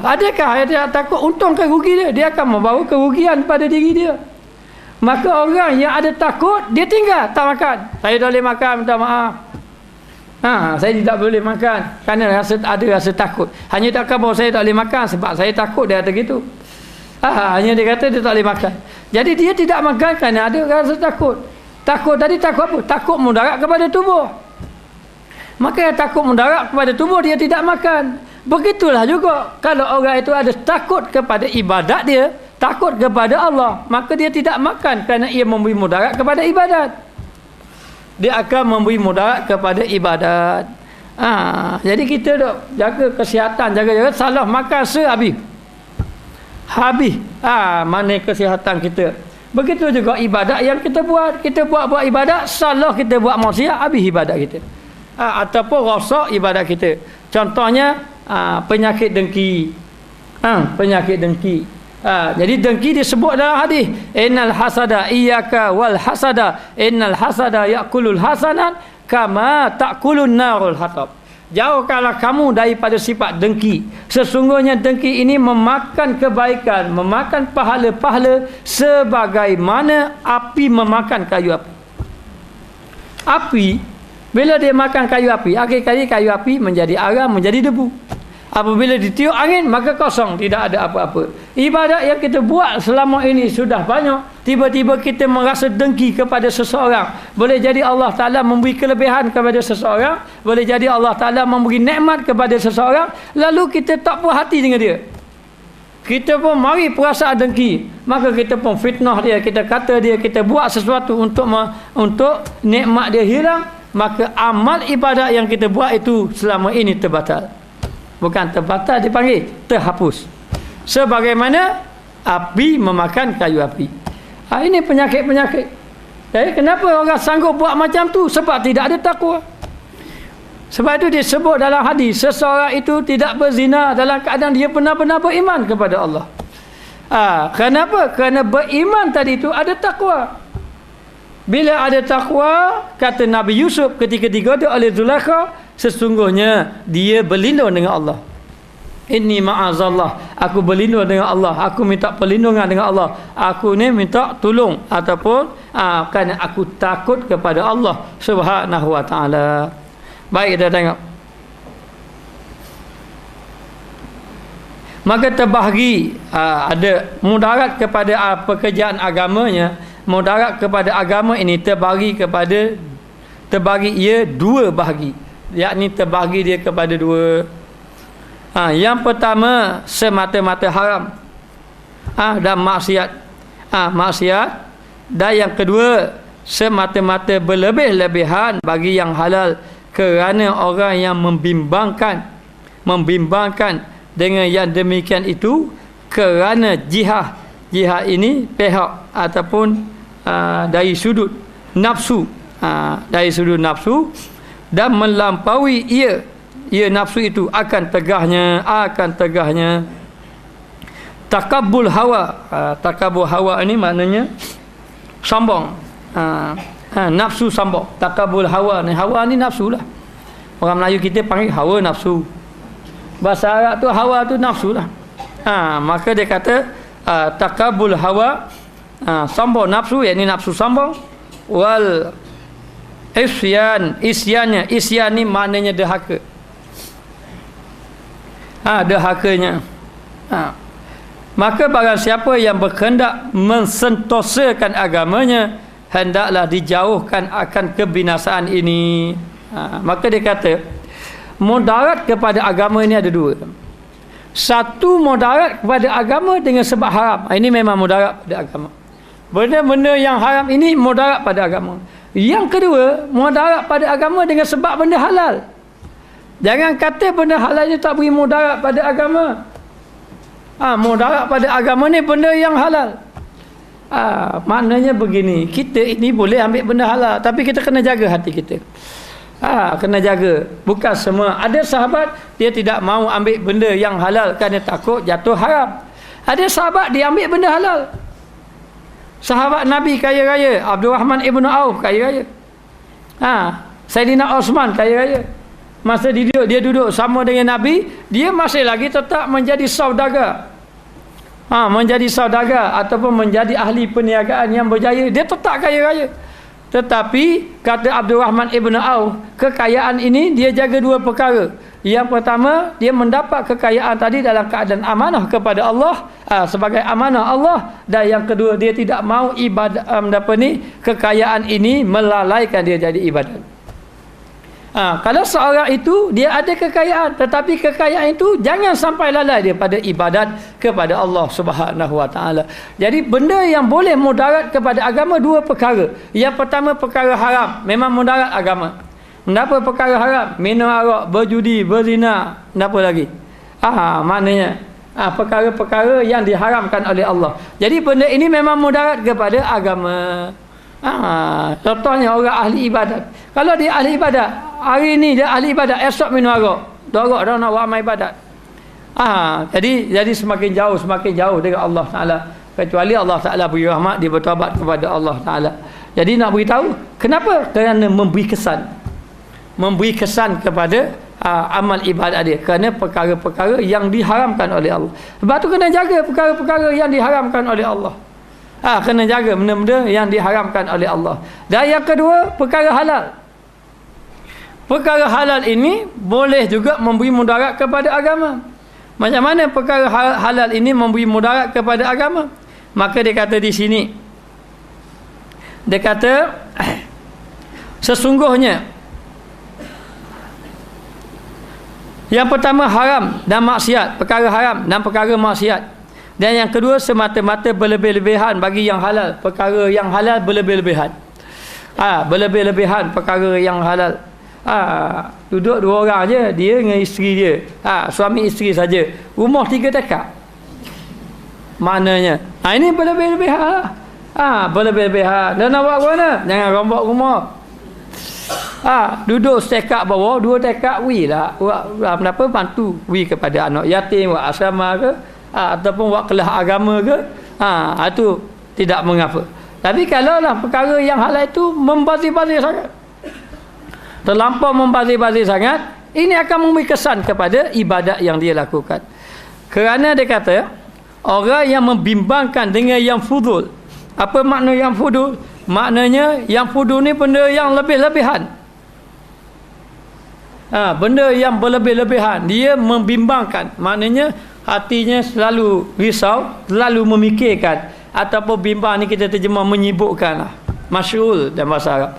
Adakah dia takut untung ke rugi dia? Dia akan membawa kerugian pada diri dia. Maka orang yang ada takut, dia tinggal, tak makan. Saya tak boleh makan, minta maaf. Saya tidak boleh makan kerana ada rasa takut. Hanya takkan bahawa saya tak boleh makan sebab saya takut, dia kata gitu. Hanya dia kata dia tak boleh makan. Jadi dia tidak makan kerana ada rasa takut. Takut tadi takut apa? Takut mudarat kepada tubuh. Maka yang takut mudarat kepada tubuh, dia tidak makan. Begitulah juga kalau orang itu ada takut kepada ibadat dia, takut kepada Allah, maka dia tidak makan kerana ia memberi mudarat kepada ibadat. Dia akan memberi mudarat kepada ibadat. Jadi kita dok jaga kesihatan, jaga salah makan habis. Mana kesihatan kita. Begitu juga ibadat yang kita buat. Kita buat ibadat, salah kita buat maksiat, habis ibadat kita. Ataupun rosak ibadat kita. Contohnya penyakit dengki. Jadi dengki disebut dalam hadis, innal hasada iyyaka wal hasada, innal hasada yakulul hasanat kama takulun narul hatab. Jauhkanlah kamu daripada sifat dengki. Sesungguhnya dengki ini memakan kebaikan, memakan pahala-pahala sebagaimana api memakan kayu api. Api, bila dia makan kayu api, akhir-akhir kayu api menjadi arang, menjadi debu. Apabila ditiup angin, maka kosong, tidak ada apa-apa. Ibadat yang kita buat selama ini sudah banyak, tiba-tiba kita merasa dengki kepada seseorang. Boleh jadi Allah Ta'ala memberi kelebihan kepada seseorang, boleh jadi Allah Ta'ala memberi nikmat kepada seseorang, lalu kita tak puas hati dengan dia. Kita pun mari perasaan dengki, maka kita pun fitnah dia, kita kata dia, kita buat sesuatu untuk nikmat dia hilang, maka amal ibadat yang kita buat itu selama ini terbatal. Bukan terbatal, dipanggil terhapus. Sebagaimana api memakan kayu api. Ini penyakit-penyakit. Jadi kenapa orang sanggup buat macam tu? Sebab tidak ada takwa. Sebab itu disebut dalam hadis, seseorang itu tidak berzina dalam keadaan dia benar-benar beriman kepada Allah. Kenapa? Kerana beriman tadi itu ada takwa. Bila ada takwa, kata Nabi Yusuf ketika digoda oleh Zulaikha, sesungguhnya dia berlindung dengan Allah. Inni ma'azallah, aku berlindung dengan Allah, aku minta perlindungan dengan Allah, aku ni minta tolong ataupun kerana aku takut kepada Allah Subhanahu wa taala. Baik, kita tengok. Maka terbahagi ada mudarat kepada pekerjaan agamanya. Mudarat kepada agama ini terbagi ia dua bahagi, yakni terbagi dia kepada dua. Yang pertama semata-mata haram dan maksiat, maksiat. Dan yang kedua semata-mata berlebih-lebihan bagi yang halal, kerana orang yang membimbangkan dengan yang demikian itu kerana jihad ini pihak ataupun dari sudut nafsu, dari sudut nafsu, dan melampaui ia nafsu itu akan tegahnya takabul hawa. Takabul hawa ini maknanya sombong, nafsu sombong. Takabul hawa ni nafsu lah. Orang Melayu kita panggil hawa nafsu, bahasa Arab tu hawa tu nafsu lah. Maka dia kata takabul hawa, sombong nafsu, yakni nafsu sombong. Wal isyan ni maknanya derhaka. Derhakanya. Maka barang siapa yang berkehendak mensentosakan agamanya, hendaklah dijauhkan akan kebinasaan ini. Maka dia kata mudarat kepada agama ini ada dua. Satu, mudarat kepada agama dengan sebab haram. Ini memang mudarat pada agama. Benda-benda yang haram ini mudarat pada agama. Yang kedua, mudarat pada agama dengan sebab benda halal. Jangan kata benda halal itu tak beri mudarat pada agama. Mudarat pada agama ni benda yang halal. Maknanya begini, kita ini boleh ambil benda halal, tapi kita kena jaga hati kita. Kena jaga. Bukan semua. Ada sahabat dia tidak mau ambil benda yang halal kerana takut jatuh haram. Ada sahabat dia ambil benda halal. Sahabat Nabi kaya raya, Abdul Rahman Ibn Auf kaya raya. Saidina Osman kaya raya. Masa dia duduk sama dengan Nabi, dia masih lagi tetap menjadi saudagar. Menjadi saudagar ataupun menjadi ahli perniagaan yang berjaya. Dia tetap kaya raya. Tetapi kata Abdul Rahman Ibn Auf, kekayaan ini dia jaga dua perkara. Yang pertama, dia mendapat kekayaan tadi dalam keadaan amanah kepada Allah, sebagai amanah Allah. Dan yang kedua, dia tidak mau ibadat kekayaan ini melalaikan dia jadi ibadat. Kalau seorang itu dia ada kekayaan, tetapi kekayaan itu jangan sampai lalai dia pada ibadat kepada Allah Subhanahu wa taala. Jadi benda yang boleh mudarat kepada agama dua perkara. Yang pertama perkara haram, memang mudarat agama. Kenapa perkara haram? Minum arak, berjudi, berzina, kenapa lagi? Maknanya perkara-perkara yang diharamkan oleh Allah. Jadi benda ini memang mudarat kepada agama. Contohnya orang ahli ibadat. Kalau dia ahli ibadat, hari ni dia ahli ibadat, esok minum arak, dorok dah nak buat amal ibadat. Jadi semakin jauh dengan Allah Taala. Kecuali Allah Taala beri rahmat, dia bertaubat kepada Allah Taala. Jadi nak beritahu kenapa? Kerana memberi kesan kepada amal ibadat dia, kerana perkara-perkara yang diharamkan oleh Allah. Sebab tu kena jaga perkara-perkara yang diharamkan oleh Allah. Kena jaga benda-benda yang diharamkan oleh Allah. Dan yang kedua, perkara halal. Perkara halal ini boleh juga memberi mudarat kepada agama. Macam mana perkara halal ini memberi mudarat kepada agama? Maka dia kata di sini, dia kata sesungguhnya yang pertama haram dan maksiat, perkara haram dan perkara maksiat. Dan yang kedua semata-mata berlebih-lebihan bagi yang halal, perkara yang halal berlebih-lebihan. Berlebih-lebihan perkara yang halal. Duduk dua orang je, dia dengan isteri dia. Suami isteri saja. Rumah 3 tekak. Maknanya, ini berlebih-lebihan. Berlebih-lebihan. Dan nak buat ke mana? Jangan rombak rumah. Duduk setekak bawah, 2 tekak wi lah. Kenapa bantu wi kepada anak yatim, buat asrama ke, ataupun buat kelas agama ke. Itu tidak mengapa. Tapi kalau lah perkara yang halal itu membazir-bazir sangat, terlampau membazir-bazir sangat, ini akan memberi kesan kepada ibadat yang dia lakukan. Kerana dia kata, orang yang membimbangkan dengan yang fudul. Apa makna yang fudul? Maknanya yang fudul ni benda yang lebih-lebihan. Benda yang berlebih-lebihan. Dia membimbangkan. Maknanya hatinya selalu risau, selalu memikirkan. Ataupun bimbang ni kita terjemah menyibukkan lah. Masyhur dalam bahasa Arab.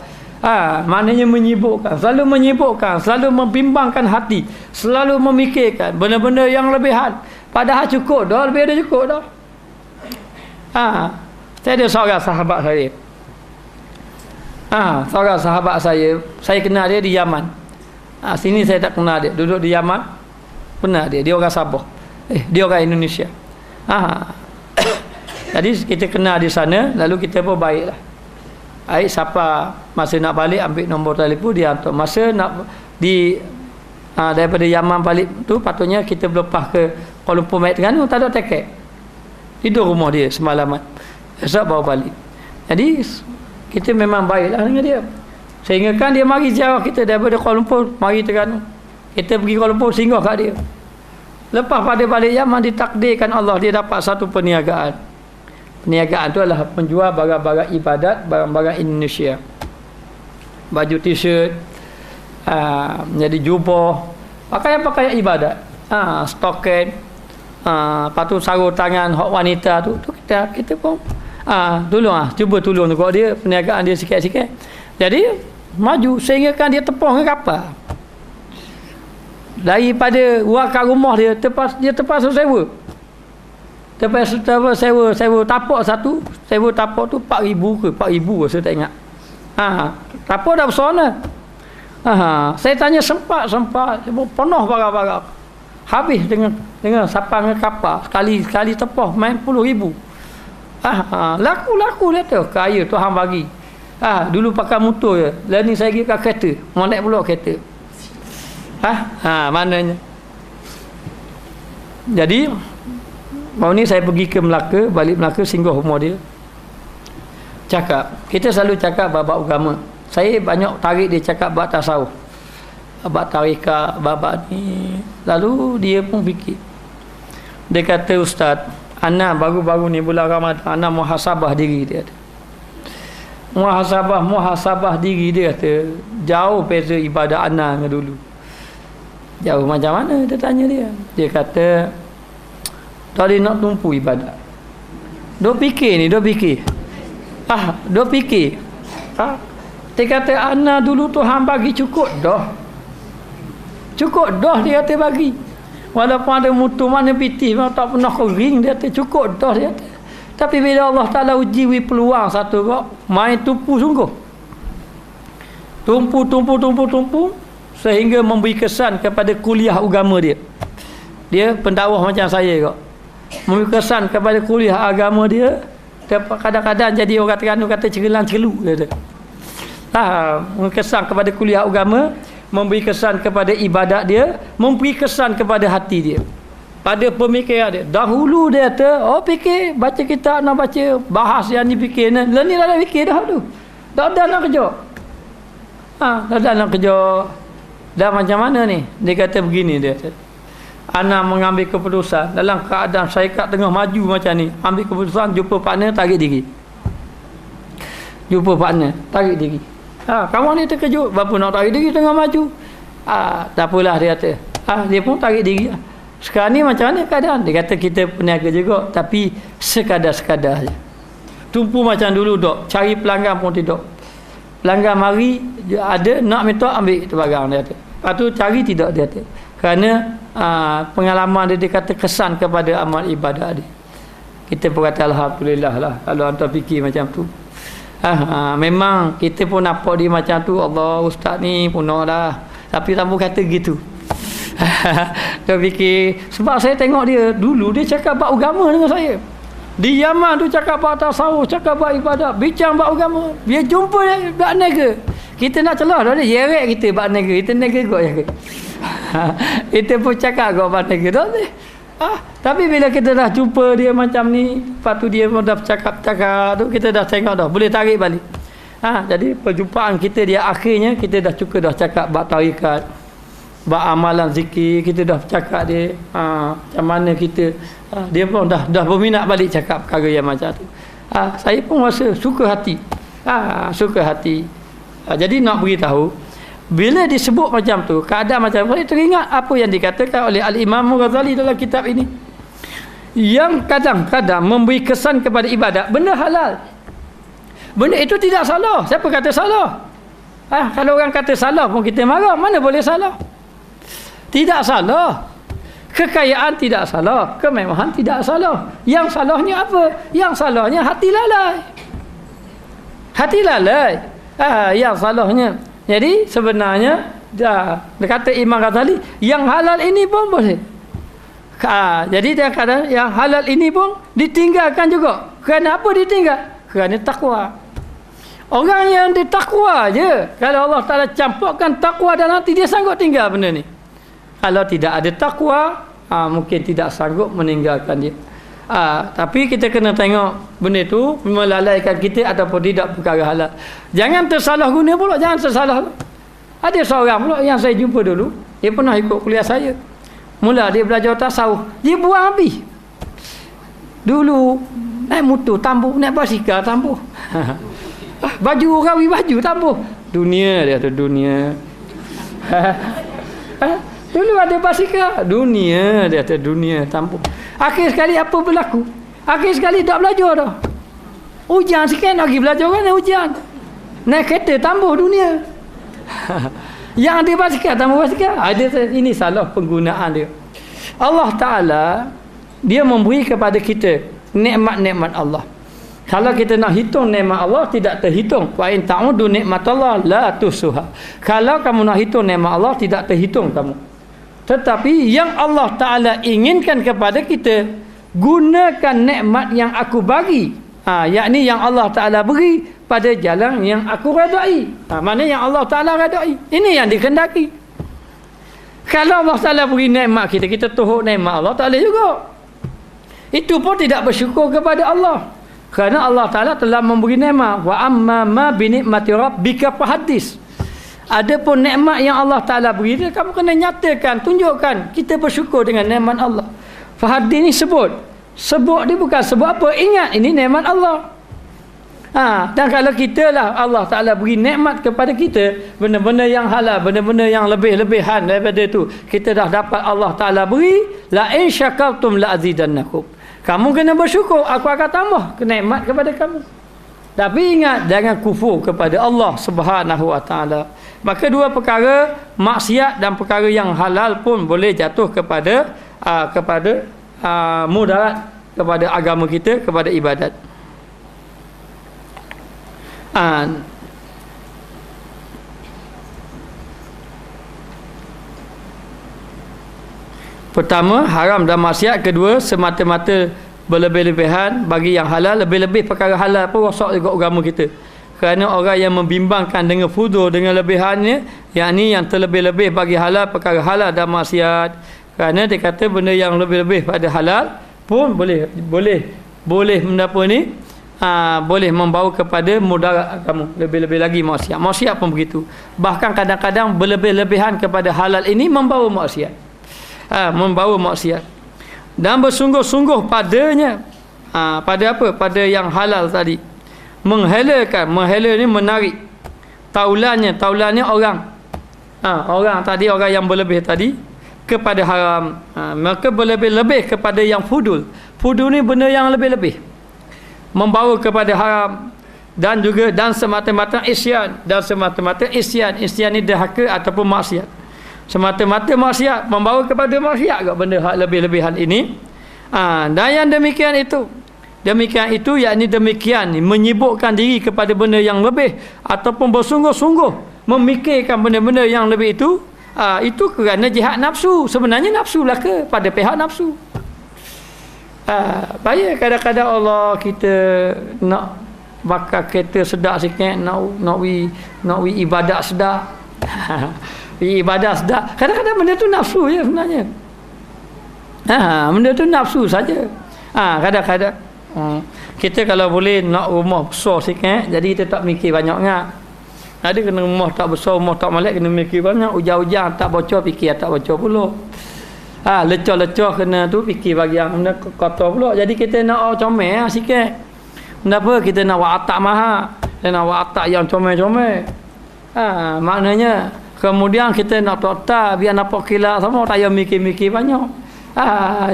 Maknanya menyibukkan, selalu membimbangkan hati, selalu memikirkan benda-benda yang lebihan. Padahal cukup dah, lebih ada cukup dah. Saya ada seorang sahabat saya. Seorang sahabat saya kenal dia di Yaman. Sini saya tak kenal dia, duduk di Yaman. Kenal dia orang Sabah. Dia orang Indonesia. Jadi kita kenal di sana, lalu kita pun baiklah. Siapa masa nak balik ambil nombor telefon dia hantar. Masa nak daripada Yaman balik tu patutnya kita berlepas ke Kuala Lumpur Mat Terengganu, tak ada tiket. Tidur rumah dia semalaman. Esok baru balik. Jadi kita memang baiklah dengan dia. Sehingga kan dia mari ziarah kita daripada Kuala Lumpur mari Terengganu. Kita pergi Kuala Lumpur singgah kat dia. Lepas pada balik Yaman ditakdirkan Allah dia dapat satu perniagaan. Perniagaan tu adalah penjual barang-barang ibadat, barang-barang Indonesia. Baju t-shirt, jadi jubah, pakaian-pakaian ibadat. Stoken, lepas tu sarung tangan hak wanita tu kita pun cuba tolong juga dia, perniagaan dia sikit-sikit. Jadi maju sehingga kan dia tepung ke kapal. Daripada wakaf rumah dia terpaksa sewa. Sewa tapak satu, sewa tapak tu 4,000 ke 4,000 saya tak ingat. Tapak dah besar dah. Saya tanya sempat penuh barang-barang. Habis dengan sapang kapal sekali tepah main 10,000. Laku dia tu, kaya Tuhan bagi. Dulu pakai motor je. Lah ni saya pergi pakai kereta, mau naik pula kereta. Maknanya. Jadi malam ni saya pergi ke Melaka, balik Melaka singgah rumah dia. Kita selalu cakap bab agama. Saya banyak tarik dia cakap bab tasawuf. Bab tarikat, bab ni. Lalu dia pun fikir. Dia kata, Ustaz, ana baru-baru ni bulan Ramadan, ana muhasabah diri dia. Muhasabah diri dia kata, jauh beza ibadah ana dengan dulu. Jauh macam mana? Dia tanya dia. Dia kata, tadi nak tumpu ibadat. Duk fikir. Dia kata, ana dulu Tuhan bagi cukup dah dia kata bagi. Walaupun ada mutu mana pitih tak pernah kering, dia kata cukup dah dia kata. Tapi bila Allah Ta'ala uji peluang satu kok, main tumpu sungguh. Tumpu sehingga memberi kesan kepada kuliah agama dia. Dia pendakwah macam saya kok. Memberi kesan kepada kuliah agama dia. Kadang-kadang jadi orang Terengganu kata cegelang-celuk dia kata. Memberi kesan kepada kuliah agama, memberi kesan kepada ibadat dia, memberi kesan kepada hati dia, pada pemikiran dia. Dahulu dia kata, fikir, baca kitab nak baca, bahas yang dipikir ni. Lah ni dah fikir dah tu. Dah nak kerja. Dah nak kerja. Dah macam mana ni? Dia kata begini dia kata. Ana mengambil keputusan dalam keadaan saya kat tengah maju macam ni. Ambil keputusan, jumpa partner, tarik diri. Kawan ni terkejut. Bapa nak tarik diri tengah maju. Tak apalah dia kata. Dia pun tarik diri. Sekarang ni macam mana keadaan? Dia kata kita peniaga juga, tapi sekadar-sekadar je. Tumpu macam dulu dok. Cari pelanggan pun tidak. Pelanggan mari ada nak minta ambil itu barang dia kata. Lepas tu cari tidak dia kata. Kerana pengalaman dia kata kesan kepada amal ibadat dia. Kita pun kata alhamdulillah lah kalau hantar fikir macam tu. Memang kita pun nampak dia macam tu. Allah, ustaz ni punah dah. Tapi tamu kata gitu. Dia fikir, sebab saya tengok dia dulu dia cakap bab agama dengan saya. Di Yaman tu cakap bab tasawuf, cakap bab ibadat, bincang bab agama. Dia jumpa bab nega. Kita nak celah dah dia yerek kita bab nega. Kita nega kok ya. Kita pun cakap kok bab nega dah ni. Tapi bila kita dah jumpa dia macam ni, lepas tu dia pun dah cakap-cakap tu, kita dah tengok dah, boleh tarik balik. Jadi perjumpaan kita dia akhirnya kita dah cukup dah cakap bab tarikat, bab amalan zikir, kita dah cakap dia macam mana kita dia pun dah berminat balik cakap perkara yang macam tu. Saya pun rasa suka hati. Suka hati. Jadi nak beritahu, bila disebut macam tu, keadaan macam tu, saya teringat apa yang dikatakan oleh Al-Imam Ghazali dalam kitab ini, yang kadang-kadang memberi kesan kepada ibadat benda halal. Benda itu tidak salah. Siapa kata salah? Kalau orang kata salah pun kita marah. Mana boleh salah? Tidak salah. Kekayaan tidak salah, kemewahan tidak salah. Yang salahnya apa? Yang salahnya hati lalai. Hati lalai. Yang salahnya. Jadi sebenarnya dia kata Imam Ghazali, yang halal ini pun boleh. Jadi dia kata yang halal ini pun ditinggalkan juga. Kerana apa ditinggal? Kerana takwa. Orang yang ditakwa je, kalau Allah Ta'ala campurkan takwa dalam hati, dia sanggup tinggal benda ni. Kalau tidak ada takwa, mungkin tidak sanggup meninggalkan dia. Tapi kita kena tengok benda tu melalaikan kita ataupun tidak perkara halal. Jangan tersalah guna pula, jangan tersalah. Ada seorang pula yang saya jumpa dulu, dia pernah ikut kuliah saya. Mula dia belajar tasawuf, dia buang habis. Dulu naik motor tambuh, naik basikal tambuh. Baju rawi baju tambuh. Dunia dia tu, dunia. Dulu ada basikal, dunia dia tu, dunia tambuh. Akhir sekali apa berlaku? Akhir sekali tak belajar dah. Hujan sikit lagi belajar kan, hujan. Naik kereta tambuh dunia. Yang ada basikal tambah basikal. Ini salah penggunaan dia. Allah Ta'ala dia memberi kepada kita nikmat-nikmat Allah. Kalau kita nak hitung nikmat Allah, tidak terhitung. Wa in ta'udu nikmatallah la tuhsuha. Kalau kamu nak hitung nikmat Allah, tidak terhitung kamu. Tetapi yang Allah Ta'ala inginkan kepada kita, gunakan nikmat yang aku bagi, yakni yang Allah Ta'ala beri pada jalan yang aku redai. Mana yang Allah Ta'ala redai, ini yang dikehendaki. Kalau Allah Ta'ala beri nikmat kita, kita tuhuk nikmat Allah Ta'ala juga. Itu pun tidak bersyukur kepada Allah. Kerana Allah Ta'ala telah memberi nikmat. Wa amma ma bi nikmati rabbika fahaddis. Adapun nikmat yang Allah Ta'ala beri, kamu kena nyatakan, tunjukkan kita bersyukur dengan nikmat Allah. Fahaddis ni sebut. Sebut dia bukan sebut apa, ingat ini nikmat Allah. Dan kalau kita lah Allah Ta'ala beri nikmat kepada kita, benda-benda yang halal, benda-benda yang lebih-lebihan daripada itu, kita dah dapat Allah Ta'ala beri, la in syakartum la azidannakum. Kamu kena bersyukur, aku akan tambah nikmat kepada kamu. Tapi ingat, jangan kufur kepada Allah Subhanahu Wa Ta'ala. Maka dua perkara, maksiat dan perkara yang halal pun boleh jatuh kepada mudarat kepada agama kita, kepada ibadat. Pertama, haram dan maksiat. Kedua, semata-mata berlebih-lebihan bagi yang halal. Lebih-lebih perkara halal pun rosak juga agama kita. Kerana orang yang membimbangkan dengan fudur, dengan lebihannya, yakni yang terlebih-lebih bagi halal, perkara halal dan maksiat. Kerana dia kata benda yang lebih-lebih pada halal pun boleh mendapat ni, boleh membawa kepada mudarat kamu. Lebih-lebih lagi maksiat. Maksiat pun begitu. Bahkan kadang-kadang berlebih-lebihan kepada halal ini membawa maksiat. Membawa maksiat. Dan bersungguh-sungguh padanya. Pada apa? Pada yang halal tadi. Menghelakan. Menghela ni menarik. Taulannya orang. Orang tadi, orang yang berlebih tadi kepada haram. Maka berlebih-lebih kepada yang fudul. Fudul ni benda yang lebih-lebih, membawa kepada haram. Dan juga dan semata-mata isyan. Dan semata-mata isyan. Isyan ni derhaka ataupun maksiat. Semata-mata maksiat, membawa kepada maksiat ke benda hak lebih-lebihan ini. Dan yang demikian itu yakni demikian, menyibukkan diri kepada benda yang lebih ataupun bersungguh-sungguh memikirkan benda-benda yang lebih itu kerana jihad nafsu. Sebenarnya nafsu lah ke pada pihak nafsu. Bahaya kadang-kadang Allah kita nak bakar kereta sedap sikit, nak wi ibadat sedap. Ibadat sedap. Kadang-kadang benda tu nafsu je sebenarnya. Benda tu nafsu saja. Kadang-kadang kita kalau boleh nak rumah besar sikit, jadi kita tak mikir banyak ngak. Ada kena rumah tak besar, rumah tak malak, kena mikir banyak. Ujang-ujang tak bocor, fikir tak bocor pula. Lecah-lecah kena tu fikir bagian benda kotor pula. Jadi kita nak comel sikit. Kenapa kita nak buat atak mahal? Kita nak buat atak yang comel-comel. Maknanya kemudian kita nak total biar nampak kilat sama, tak payah mikir-mikir banyak.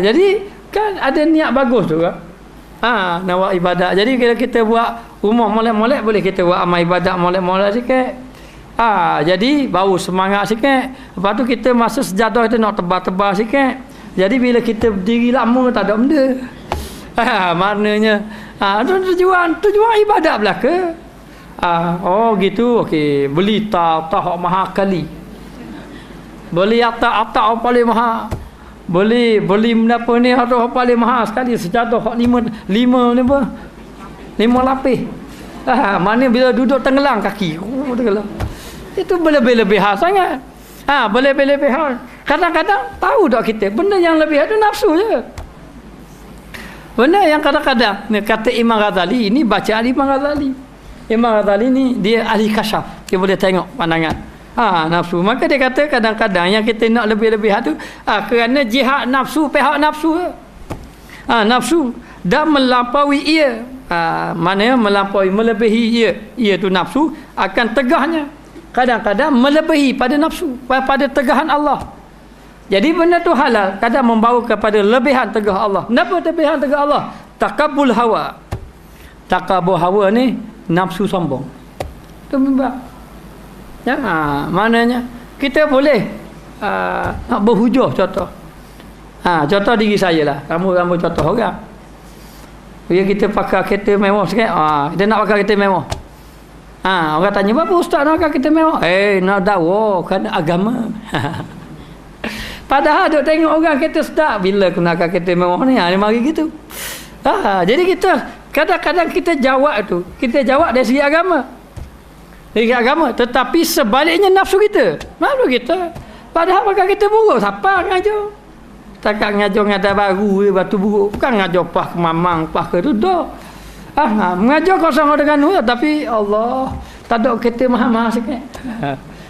Jadi kan ada niat bagus tu kan. Nak buat ibadat. Jadi kalau kita buat rumah molek-molek, boleh kita buat amal ibadat molek-molek sikit. Jadi baru semangat sikit. Lepas tu kita masa sejadah kita nak tebal-tebal sikit. Jadi bila kita berdiri lama tak ada benda. Maknanya tujuan ibadat belaka. Oh gitu. Okey, beli tak mahal kali. Beli atak paling mahal. Beli apa ni atau paling mahal sekali sejadah hak lima lapis. Mana bila duduk tenggelam kaki. Tenggelam. Itu berlebih-lebihan sangat. Berlebih-lebihan. Kadang-kadang tahu tak kita benda yang lebih itu nafsu je. Benda yang kadang-kadang kata Imam Ghazali, ini bacaan Imam Ghazali. Imam Ghazali ni dia ahli kasyaf. Dia boleh tengok pandangan. Nafsu. Maka dia kata kadang-kadang yang kita nak lebih-lebihan tu kerana jihad nafsu, pihak nafsu. Nafsu dan melampaui ia. Mana melampaui, melebihi ia tu nafsu akan tegahnya. Kadang-kadang melebihi pada nafsu, pada tegahan Allah. Jadi benda tu halal, kadang membawa kepada lebihan tegah Allah. Kenapa lebihan tegah Allah? Takabul hawa. Takabul hawa ni nafsu sombong. Tu memang. Maknanya kita boleh nak berhujah contoh. Contoh diri saya lah. Kamu contoh orang. Bila kita pakai kereta mewah sikit, kita nak pakai kereta mewah. Orang tanya, "Apa ustaz nak pakai kereta mewah?" Nak dakwah kerana agama. Padahal duk tengok orang kereta sedap, bila aku nak pakai kereta mewah ni, dia mari gitu. Jadi kita kadang-kadang kita jawab dari segi agama. Dari segi agama, tetapi sebaliknya nafsu kita. Padahal pakai kereta buruk, siapa ngajar? Takat ngajar ngadah baru batu buruk, bukan ngajar pah ke mamang, pah ke tu dah. Mengajar kosong dengan tu, tapi Allah tak ada kereta mahal-mahal sikit.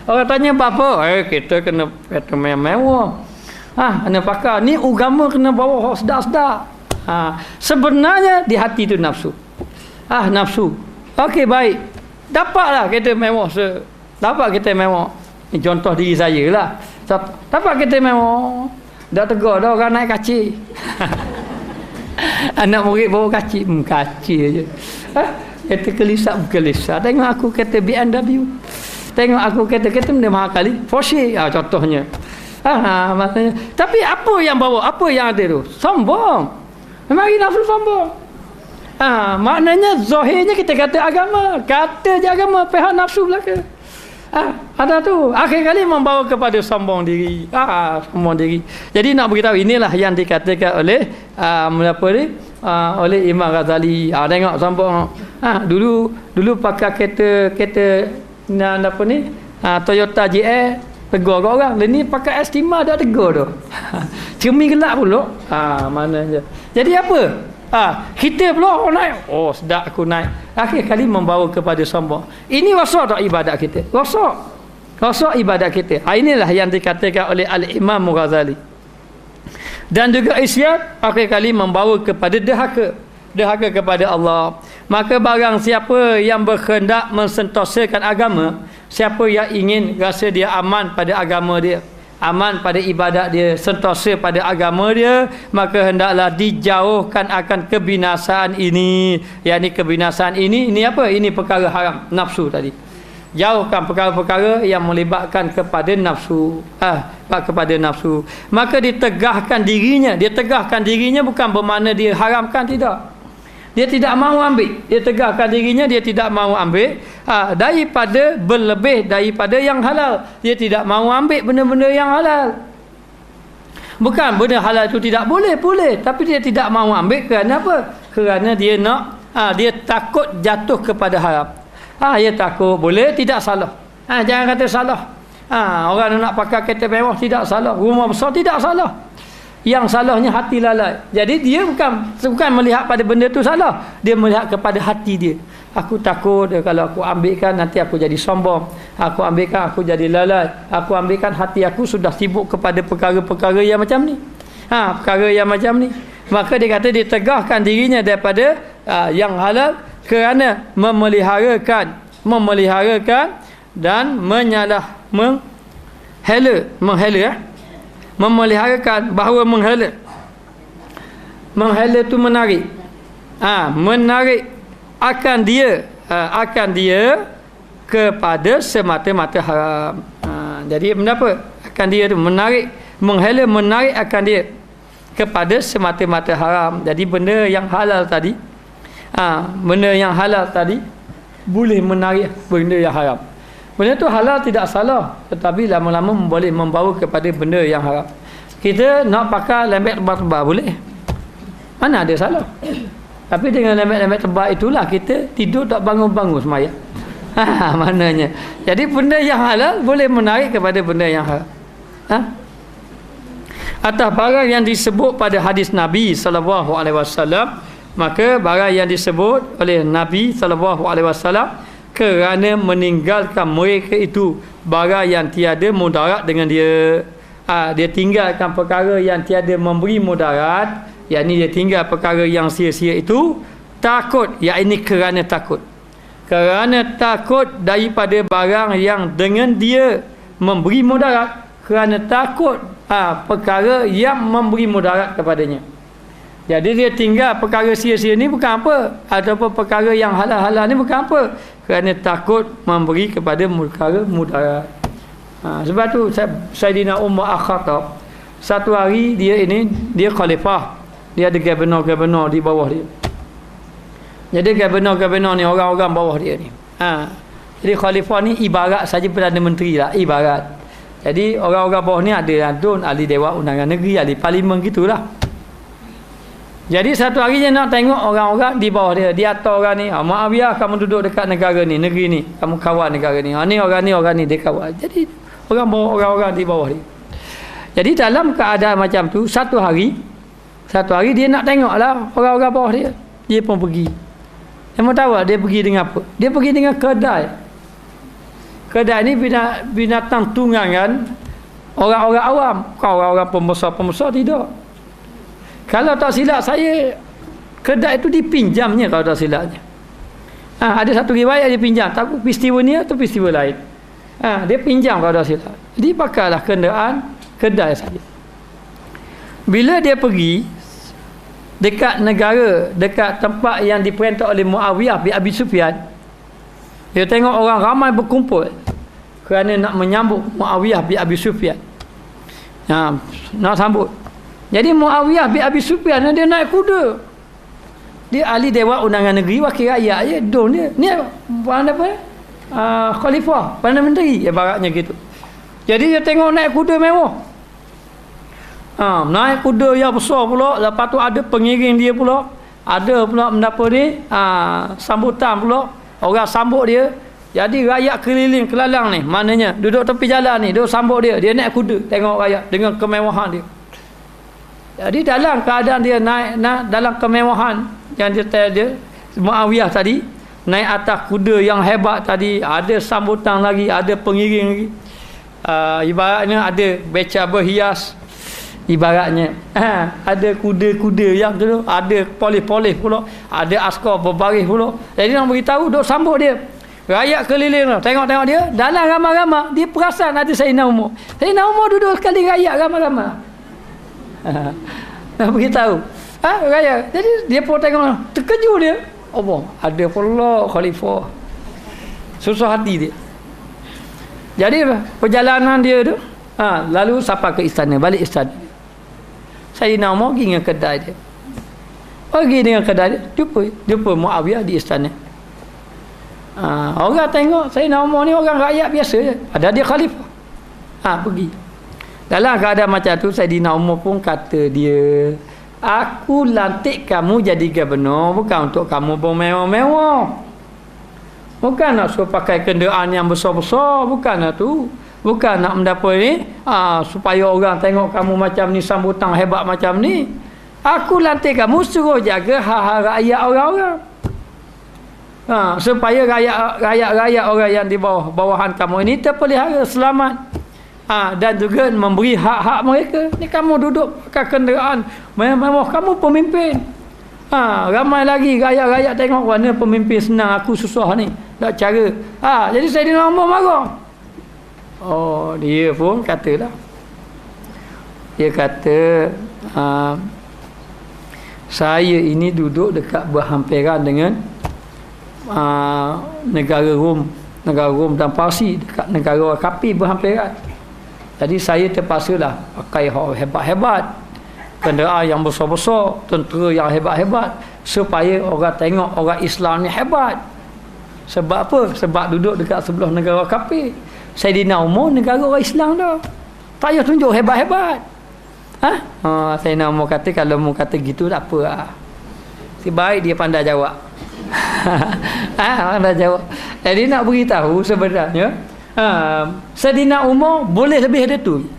Orang tanya apa? Kita kena kereta mewah. Kena pakai. Ni agama kena bawa sedap-sedap. Sebenarnya di hati tu nafsu. Nafsu. Okey, baik. Dapatlah kereta mewah. Dapat kereta mewah. Ini contoh diri saya lah. Dapat kereta mewah. Dah tegur dah orang naik kacil. Anak murid bawa kacil. Kacil je. Kereta kelisap. Tengok aku kereta BMW. Tengok aku kereta benda mahal kali. Porsche contohnya. Maksudnya. Tapi apa yang bawa? Apa yang ada tu? Sombong. Memang nafsu sombong. Maknanya zahirnya kita kata agama. Kata je agama, pihak nafsu belaka. Ada tu. Akhir kali membawa kepada sombong diri. Sombong diri. Jadi nak beritahu inilah yang dikatakan oleh oleh Imam Ghazali. Tengok sombong. Dulu pakai kereta Toyota GR, tegur kat orang. Ni pakai Estima dah tegur dah. Cermin gelap pula. Mana je. Jadi apa? Kita pula naik. Sedap aku naik. Akhir kali membawa kepada sombong. Ini rosak tak ibadat kita? Rosak ibadat kita. Inilah yang dikatakan oleh Al-Imam Ghazali. Dan juga isyan akhir kali membawa kepada dahaka kepada Allah. Maka barang siapa yang berkehendak mensentosakan agama, siapa yang ingin rasa dia aman pada agama dia, aman pada ibadat dia, sentosa pada agama dia, maka hendaklah dijauhkan akan kebinasaan ini. Yakni kebinasaan ini apa? Ini perkara haram, nafsu tadi. Jauhkan perkara-perkara yang melibatkan kepada nafsu. Kepada nafsu. Maka ditegahkan dirinya bukan bermakna dia haramkan, tidak. Dia tidak mahu ambil. Dia tegakkan dirinya, dia tidak mahu ambil daripada berlebih daripada yang halal. Dia tidak mahu ambil benda-benda yang halal. Bukan benda halal itu tidak boleh, boleh, tapi dia tidak mahu ambil kerana apa? Kerana dia nak dia takut jatuh kepada haram. Dia takut, boleh, tidak salah. Jangan kata salah. Orang nak pakai kereta mewah tidak salah, rumah besar tidak salah. Yang salahnya hati lalai. Jadi dia bukan melihat pada benda tu salah, dia melihat kepada hati dia. Aku takut kalau aku ambilkan nanti aku jadi sombong. Aku ambilkan aku jadi lalai. Aku ambilkan hati aku sudah sibuk kepada perkara-perkara yang macam ni. Perkara yang macam ni. Maka dia kata dia tegahkan dirinya daripada yang halal kerana memeliharakan dan memeliharakan bahawa menghela tu menarik akan dia kepada semata-mata haram. Jadi kenapa akan dia tu menarik akan dia kepada semata-mata haram. Jadi benda yang halal tadi boleh menarik benda yang haram. Benda tu halal tidak salah, tetapi lama-lama boleh membawa kepada benda yang haram. Kita nak pakai lembek tebal-tebal boleh, mana ada salah. Tapi dengan lembek-lembek tebal itulah kita tidur tak bangun-bangun sembahyang. Maknanya. Jadi benda yang halal boleh menarik kepada benda yang haram. Atas barang yang disebut pada hadis Nabi SAW, maka barang yang disebut oleh Nabi SAW kerana meninggalkan mereka itu barang yang tiada mudarat dengan dia. Dia tinggalkan perkara yang tiada memberi mudarat, yakni dia tinggal perkara yang sia-sia itu, takut, yakni kerana takut daripada barang yang dengan dia memberi mudarat, kerana takut perkara yang memberi mudarat kepadanya. Jadi dia tinggal perkara sia-sia ni bukan apa, ataupun perkara yang halal-halal ni bukan apa, kerana takut memberi kepada perkara mudarat. Sebab tu Saidina Umar Al-Khattab, satu hari dia khalifah, dia ada governor di bawah dia. Jadi governor ni orang-orang bawah dia ni. Jadi khalifah ni ibarat saja Perdana Menteri lah, ibarat. Jadi orang-orang bawah ni ada Dun, ahli Dewan Undangan Negeri, ahli Parlimen gitulah. Jadi satu hari dia nak tengok orang-orang di bawah dia. Dia atas orang ni, Muawiyah kamu duduk dekat negara ni, negeri ni, kamu kawan negara ni. Ni orang ni dia kawan. Jadi orang-orang di bawah dia. Jadi dalam keadaan macam tu, satu hari dia nak tengoklah orang-orang bawah dia. Dia pun pergi. Kamu tahu dia pergi dengan apa? Dia pergi dengan kedai. Kedai ni binatang tunggangan orang-orang awam. Orang-orang pembesar tidak. Kalau tak silap saya, kedai itu dipinjamnya kalau tak silapnya. Ada satu riwayat dia pinjam, tapi peristiwa ni atau peristiwa lain. Dia pinjam kalau tak silap. Dia pakailah kenderaan kedai saja. Bila dia pergi dekat tempat yang diperintah oleh Muawiyah bin Abi Sufyan, dia tengok orang ramai berkumpul kerana nak menyambut Muawiyah bin Abi Sufyan. Nak sambut. Jadi Muawiyah bin Abi Sufyan dia naik kuda. Dia ahli Dewan Undangan Negeri, wakil rakyat je, don dia. Ni apa? Khalifah, Perdana Menteri, ibaratnya gitu. Jadi dia tengok naik kuda mewah. Naik kuda yang besar pula, lepas tu ada pengiring dia pula. Ada pula mendapat ni sambutan pula. Orang sambut dia. Jadi rakyat keliling kelalang ni, maknanya duduk tepi jalan ni, duduk sambut dia. Dia naik kuda, tengok rakyat dengan kemewahan dia. Jadi dalam keadaan dia naik dalam kemewahan yang dia Muawiyah tadi naik atas kuda yang hebat tadi, ada sambutan lagi, ada pengiring lagi. Ibaratnya ada beca berhias, ibaratnya ada kuda-kuda yang tu, ada polis-polis pula, ada askar berbaris pula. Jadi nak beritahu duk sambut dia. Rakyat keliling tengok-tengok dia, dalam ramai-ramai dia perasan ada Sayyidina Umar. Sayyidina Umar duduk sekali rakyat ramai-ramai. Nak beritahu rakyat. Jadi dia pun tengok, terkejut dia. Allah, ada pula khalifah. Susah hati dia. Jadi perjalanan dia tu lalu sampai ke istana, balik istana. Sayyidina Umar pergi dengan kedai dia. Pergi dengan kedai dia, jumpa Muawiyah di istana. Orang tengok Sayyidina Umar ni orang rakyat biasa je, padahal dia khalifah. Pergi. Dalam keadaan macam tu, Saidina Umar pun kata dia, aku lantik kamu jadi gubernur bukan untuk kamu bermewah-mewah. Bukan nak suruh pakai kenderaan yang besar-besar, bukan nak tu. Bukan nak mendapat ni supaya orang tengok kamu macam ni, sambutan hebat macam ni. Aku lantik kamu suruh jaga hak-hak rakyat orang-orang. Supaya rakyat orang yang di bawahan kamu ini terpelihara selamat. Dan juga memberi hak-hak mereka. Ni kamu duduk pakai kenderaan mewah, kamu pemimpin. Ramai lagi rakyat-rakyat tengok mana pemimpin senang, aku susah ni. Tak cara. Jadi Saidina Umar marah. Dia pun katalah. Dia kata, saya ini duduk dekat berhampiran dengan negara Rom dan Parsi, dekat negara Kapi berhampiran. Jadi saya terpaksalah pakai hebat-hebat, kenderaan yang besar-besar, tentera yang hebat-hebat, supaya orang tengok orang Islam ni hebat. Sebab apa? Sebab duduk dekat sebelah negara Kapi. Saidina Umar negara orang Islam dah, tak payah tunjuk hebat-hebat. Saidina Umar kata, kalau mu kata gitu tak apa lah. Si baik dia pandai jawab. Pandai jawab. Jadi nak beritahu sebenarnya, Saidina Umar boleh lebih dari tu,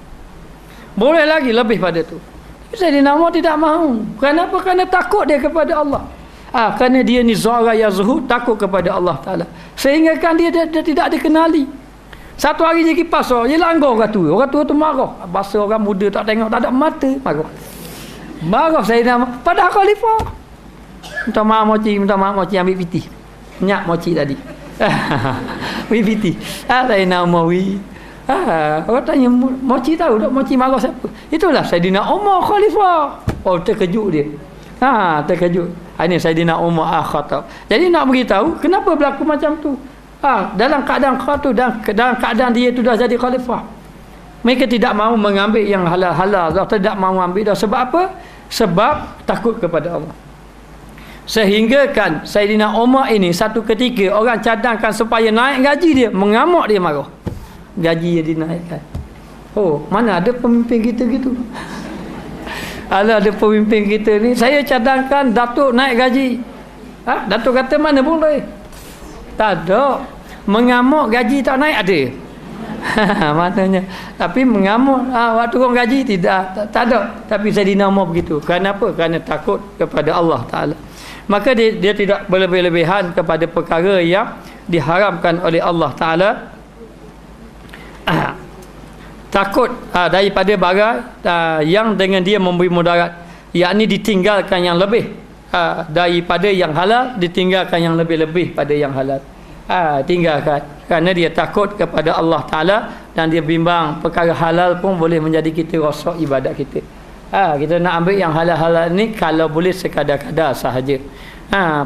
boleh lagi lebih pada tu. Saidina Umar tidak mahu. Kenapa? Kerana takut dia kepada Allah. Kerana dia ni zahir yang zuhud, takut kepada Allah Ta'ala, sehingga kan dia tidak dikenali. Satu hari dia pergi pasar, dia langgar orang tua. Orang tua tu marah. Bahasa orang muda tak tengok, tak ada mata, marah Saidina Umar. Padahal khalifah. Minta maaf moci, ambil piti. Nyak moci tadi. Ambil piti. Saidina Umar orang tanya, moci tahu tak moci marah siapa? Itulah Saidina Umar khalifah. Terkejut dia. Terkejut. Ini Saidina Umar Khattab. Jadi nak beritahu kenapa berlaku macam tu. Dalam keadaan tu, dalam keadaan dia tu dah jadi khalifah, mereka tidak mahu mengambil yang halal-halal, tidak mahu ambil dah. Sebab apa? Sebab takut kepada Allah. Sehingga kan Saidina Umar ini satu ketika orang cadangkan supaya naik gaji dia, mengamuk, dia marah. Gaji dia dinaikkan. Mana ada pemimpin kita gitu? Ada pemimpin kita ni, saya cadangkan Datuk naik gaji. Datuk kata mana boleh. Tak ada. Mengamuk gaji tak naik ada. Maknanya. Tapi mengamuk waktu orang gaji tidak, tak ada. Tapi Saidina Umar begitu. Kerana apa? Kerana takut kepada Allah Ta'ala. Maka dia tidak berlebih-lebihan kepada perkara yang diharamkan oleh Allah Ta'ala. Takut daripada barang yang dengan dia memberi mudarat, yakni ditinggalkan yang lebih daripada yang halal, ditinggalkan yang lebih-lebih pada yang halal. Tinggalkan kerana dia takut kepada Allah Ta'ala, dan dia bimbang perkara halal pun boleh menjadi kita rosak ibadat kita. Kita nak ambil yang halal-halal ni kalau boleh sekadar-kadar sahaja.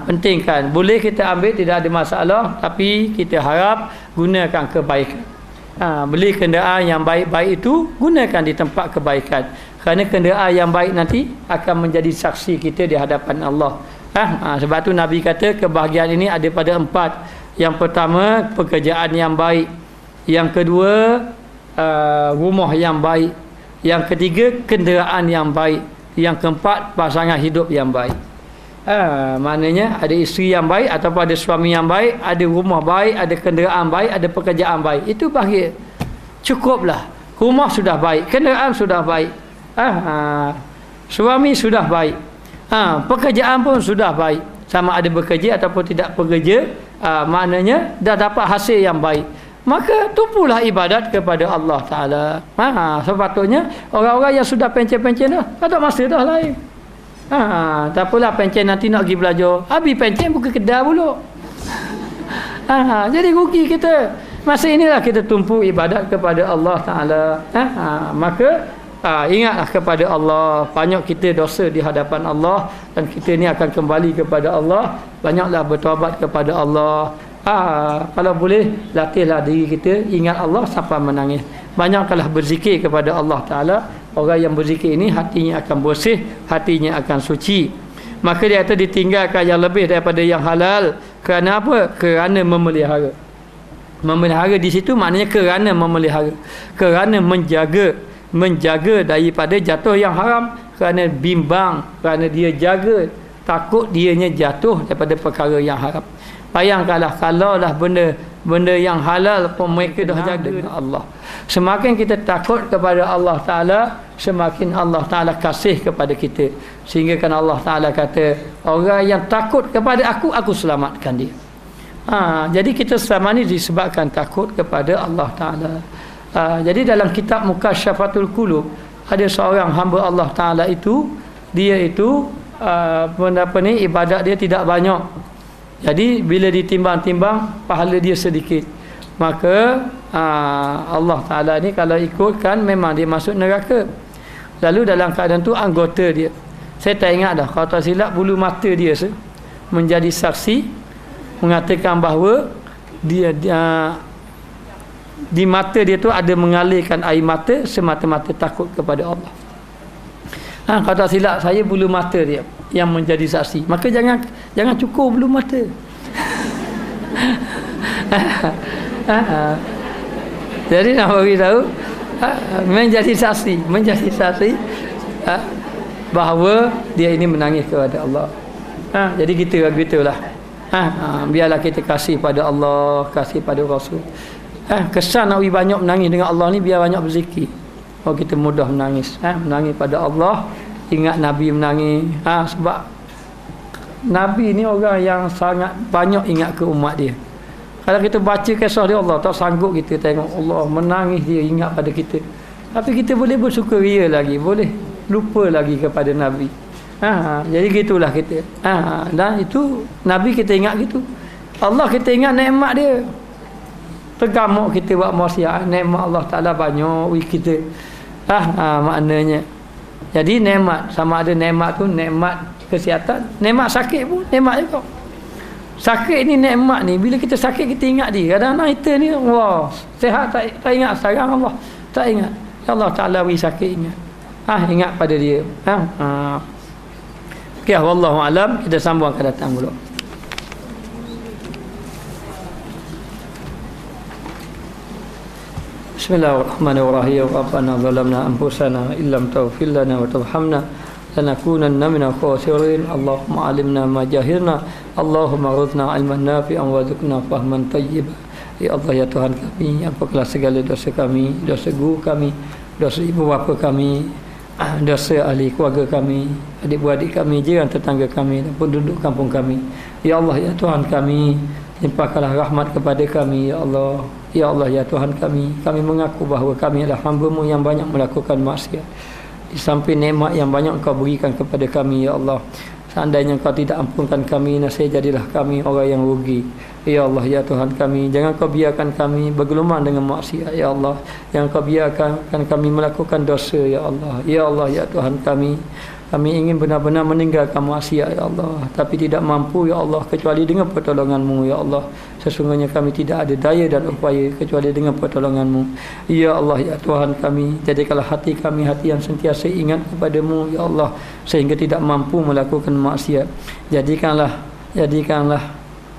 Pentingkan, boleh kita ambil, tidak ada masalah, tapi kita harap gunakan kebaikan. Beli kenderaan yang baik-baik itu, gunakan di tempat kebaikan, kerana kenderaan yang baik nanti akan menjadi saksi kita di hadapan Allah. Sebab tu Nabi kata kebahagiaan ini ada pada 4. Yang pertama, pekerjaan yang baik. Yang kedua, rumah yang baik. Yang ketiga, kenderaan yang baik. Yang keempat, pasangan hidup yang baik. Maknanya ada isteri yang baik ataupun ada suami yang baik, ada rumah baik, ada kenderaan baik, ada pekerjaan baik. Itu bahagia. Cukuplah. Rumah sudah baik, kenderaan sudah baik, suami sudah baik, pekerjaan pun sudah baik. Sama ada bekerja ataupun tidak bekerja, maknanya dah dapat hasil yang baik. Maka tumpulah ibadat kepada Allah Ta'ala. Sepatutnya orang-orang yang sudah pencen-pencen dah, tak ada masa dah lain. Tak apalah pencen nanti nak pergi belajar, habis pencen buka kedai pula. Jadi rugi kita. Masa inilah kita tumpu ibadat kepada Allah Ta'ala. Maka ingatlah kepada Allah. Banyak kita dosa di hadapan Allah, dan kita ni akan kembali kepada Allah. Banyaklah bertaubat kepada Allah. Kalau boleh, latihlah diri kita ingat Allah sampai menangis. Banyaklah berzikir kepada Allah Ta'ala. Orang yang berzikir ini hatinya akan bersih, hatinya akan suci. Maka dia kata ditinggalkan yang lebih daripada yang halal. Kerana apa? Kerana memelihara. Memelihara di situ maknanya kerana memelihara, kerana menjaga menjaga daripada jatuh yang haram, kerana bimbang, kerana dia jaga takut dianya jatuh daripada perkara yang haram. Bayangkanlah kalaulah benda yang halal pun mereka dah jaga dengan Allah. Semakin kita takut kepada Allah Ta'ala, semakin Allah Ta'ala kasih kepada kita. Sehingga kan Allah Ta'ala kata, orang yang takut kepada aku selamatkan dia. Jadi kita selama ni disebabkan takut kepada Allah Ta'ala. Jadi dalam kitab Mukasyafatul Qulub, ada seorang hamba Allah Ta'ala itu, dia itu ibadat dia tidak banyak. Jadi bila ditimbang-timbang pahala dia sedikit. Maka Allah Ta'ala ni kalau ikutkan memang dia masuk neraka. Lalu dalam keadaan tu anggota dia, saya tak ingat dah, kalau tak silap bulu mata dia menjadi saksi mengatakan bahawa dia di mata dia tu ada mengalirkan air mata semata-mata takut kepada Allah. Kalau tak silap saya bulu mata dia yang menjadi saksi. Maka jangan cukur bulu mata. Jadi nak beritahu menjadi saksi bahawa dia ini menangis kepada Allah. Jadi gitulah. Biarlah kita kasih pada Allah, kasih pada Rasul. Kesan nak banyak menangis dengan Allah ni, biar banyak berzikir. Oh, kita mudah menangis. Menangis pada Allah, ingat Nabi menangis. Sebab Nabi ni orang yang sangat banyak ingat ke umat dia. Kalau kita baca kisah dia, Allah tak sanggup kita tengok Allah menangis, dia ingat pada kita. Tapi kita boleh bersukaria lagi, boleh lupa lagi kepada Nabi. Jadi gitulah kita. Dan itu Nabi kita ingat gitu. Allah kita ingat nikmat dia. Tergamuk kita buat maksiat, nikmat Allah Ta'ala banyak kita. Maknanya. Jadi nikmat, sama ada nikmat tu nikmat kesihatan, nikmat sakit pun nikmat juga. Sakit ni nikmat ni, bila kita sakit kita ingat dia. Kadang-kadang kita ni wah, sihat tak ingat sekarang Allah. Tak ingat. Allah Ta'ala beri sakit ingat. Ingat pada dia. Okey, wallahu alam, kita sambung akan datang dulu. Bismillahirrahmanirrahim. Rabbana zalamna anfusana illam taghfir lana wa tarhamna lanakunanna minal khasirin. Allahumma alimna ma jahilna, Allahumma ruzna ilman nafi'an wa zukna fahman tayyiban. Ya Allah, ya Tuhan kami, apalah segala dosa kami, dosa guru kami, dosa ibu bapa kami, dosa ahli keluarga kami, adik-beradik kami, jiran tetangga kami dan penduduk kampung kami. Ya Allah, ya Tuhan kami, limpahkanlah rahmat kepada kami, ya Allah. Ya Allah, ya Tuhan kami mengaku bahawa kami adalah hamba-Mu yang banyak melakukan maksiat. Di samping nikmat yang banyak Engkau berikan kepada kami, ya Allah, seandainya Engkau tidak ampunkan kami, nasib jadilah kami orang yang rugi. Ya Allah, ya Tuhan kami, jangan Kau biarkan kami bergelumang dengan maksiat, ya Allah. Jangan Kau biarkan kami melakukan dosa, ya Allah. Ya Allah, ya Tuhan kami ingin benar-benar meninggalkan maksiat, ya Allah, tapi tidak mampu, ya Allah, kecuali dengan pertolongan-Mu, ya Allah. Sesungguhnya kami tidak ada daya dan upaya kecuali dengan pertolongan-Mu. Ya Allah, ya Tuhan kami, jadikanlah hati kami hati yang sentiasa ingat kepada-Mu, ya Allah, sehingga tidak mampu melakukan maksiat. Jadikanlah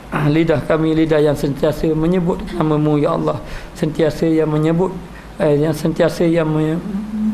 lidah kami lidah yang sentiasa menyebut nama-Mu, ya Allah, sentiasa yang menyebut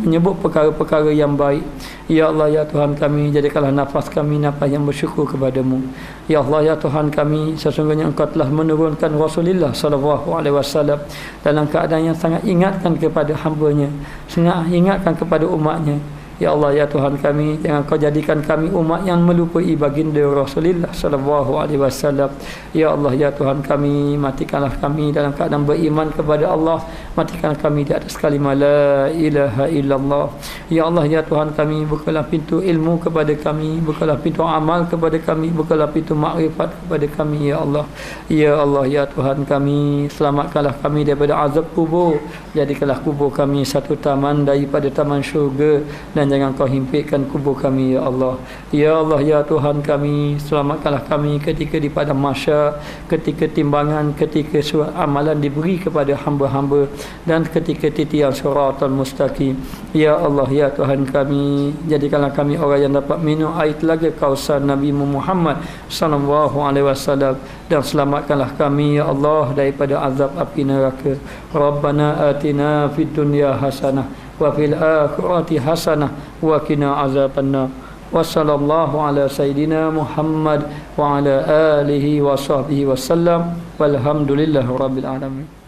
menyebut perkara-perkara yang baik. Ya Allah, ya Tuhan kami, jadikanlah nafas kami nafas yang bersyukur kepada-Mu. Ya Allah, ya Tuhan kami, sesungguhnya Engkau telah menurunkan Rasulullah SAW dalam keadaan yang sangat ingatkan kepada hamba-Nya, sangat ingatkan kepada umat-Nya. Ya Allah, ya Tuhan kami, jangan Kau jadikan kami umat yang melupai baginda Rasulullah SAW. Ya Allah, ya Tuhan kami, matikanlah kami dalam keadaan beriman kepada Allah. Matikanlah kami di atas kalimah la ilaha illallah. Ya Allah, ya Tuhan kami, bukalah pintu ilmu kepada kami, bukalah pintu amal kepada kami, bukalah pintu makrifat kepada kami, ya Allah. Ya Allah, ya Tuhan kami, selamatkanlah kami daripada azab kubur. Jadikanlah kubur kami satu taman daripada taman syurga, dan jangan Kau himpitkan kubur kami, ya Allah. Ya Allah, ya Tuhan kami, selamatkanlah kami ketika di padang mahsyar, ketika timbangan, ketika surat amalan diberi kepada hamba-hamba, dan ketika titian siratal mustaqim. Ya Allah, ya Tuhan kami, jadikanlah kami orang yang dapat minum air telaga Kausar Nabi Muhammad SAW, dan selamatkanlah kami, ya Allah, daripada azab api neraka. Rabbana atina fid dunya hasanah wa fil akhirati hasanah wa qina azabannar. Wa sallallahu ala sayidina Muhammad wa ala alihi wa sahbihi wasallam walhamdulillahi rabbil alamin.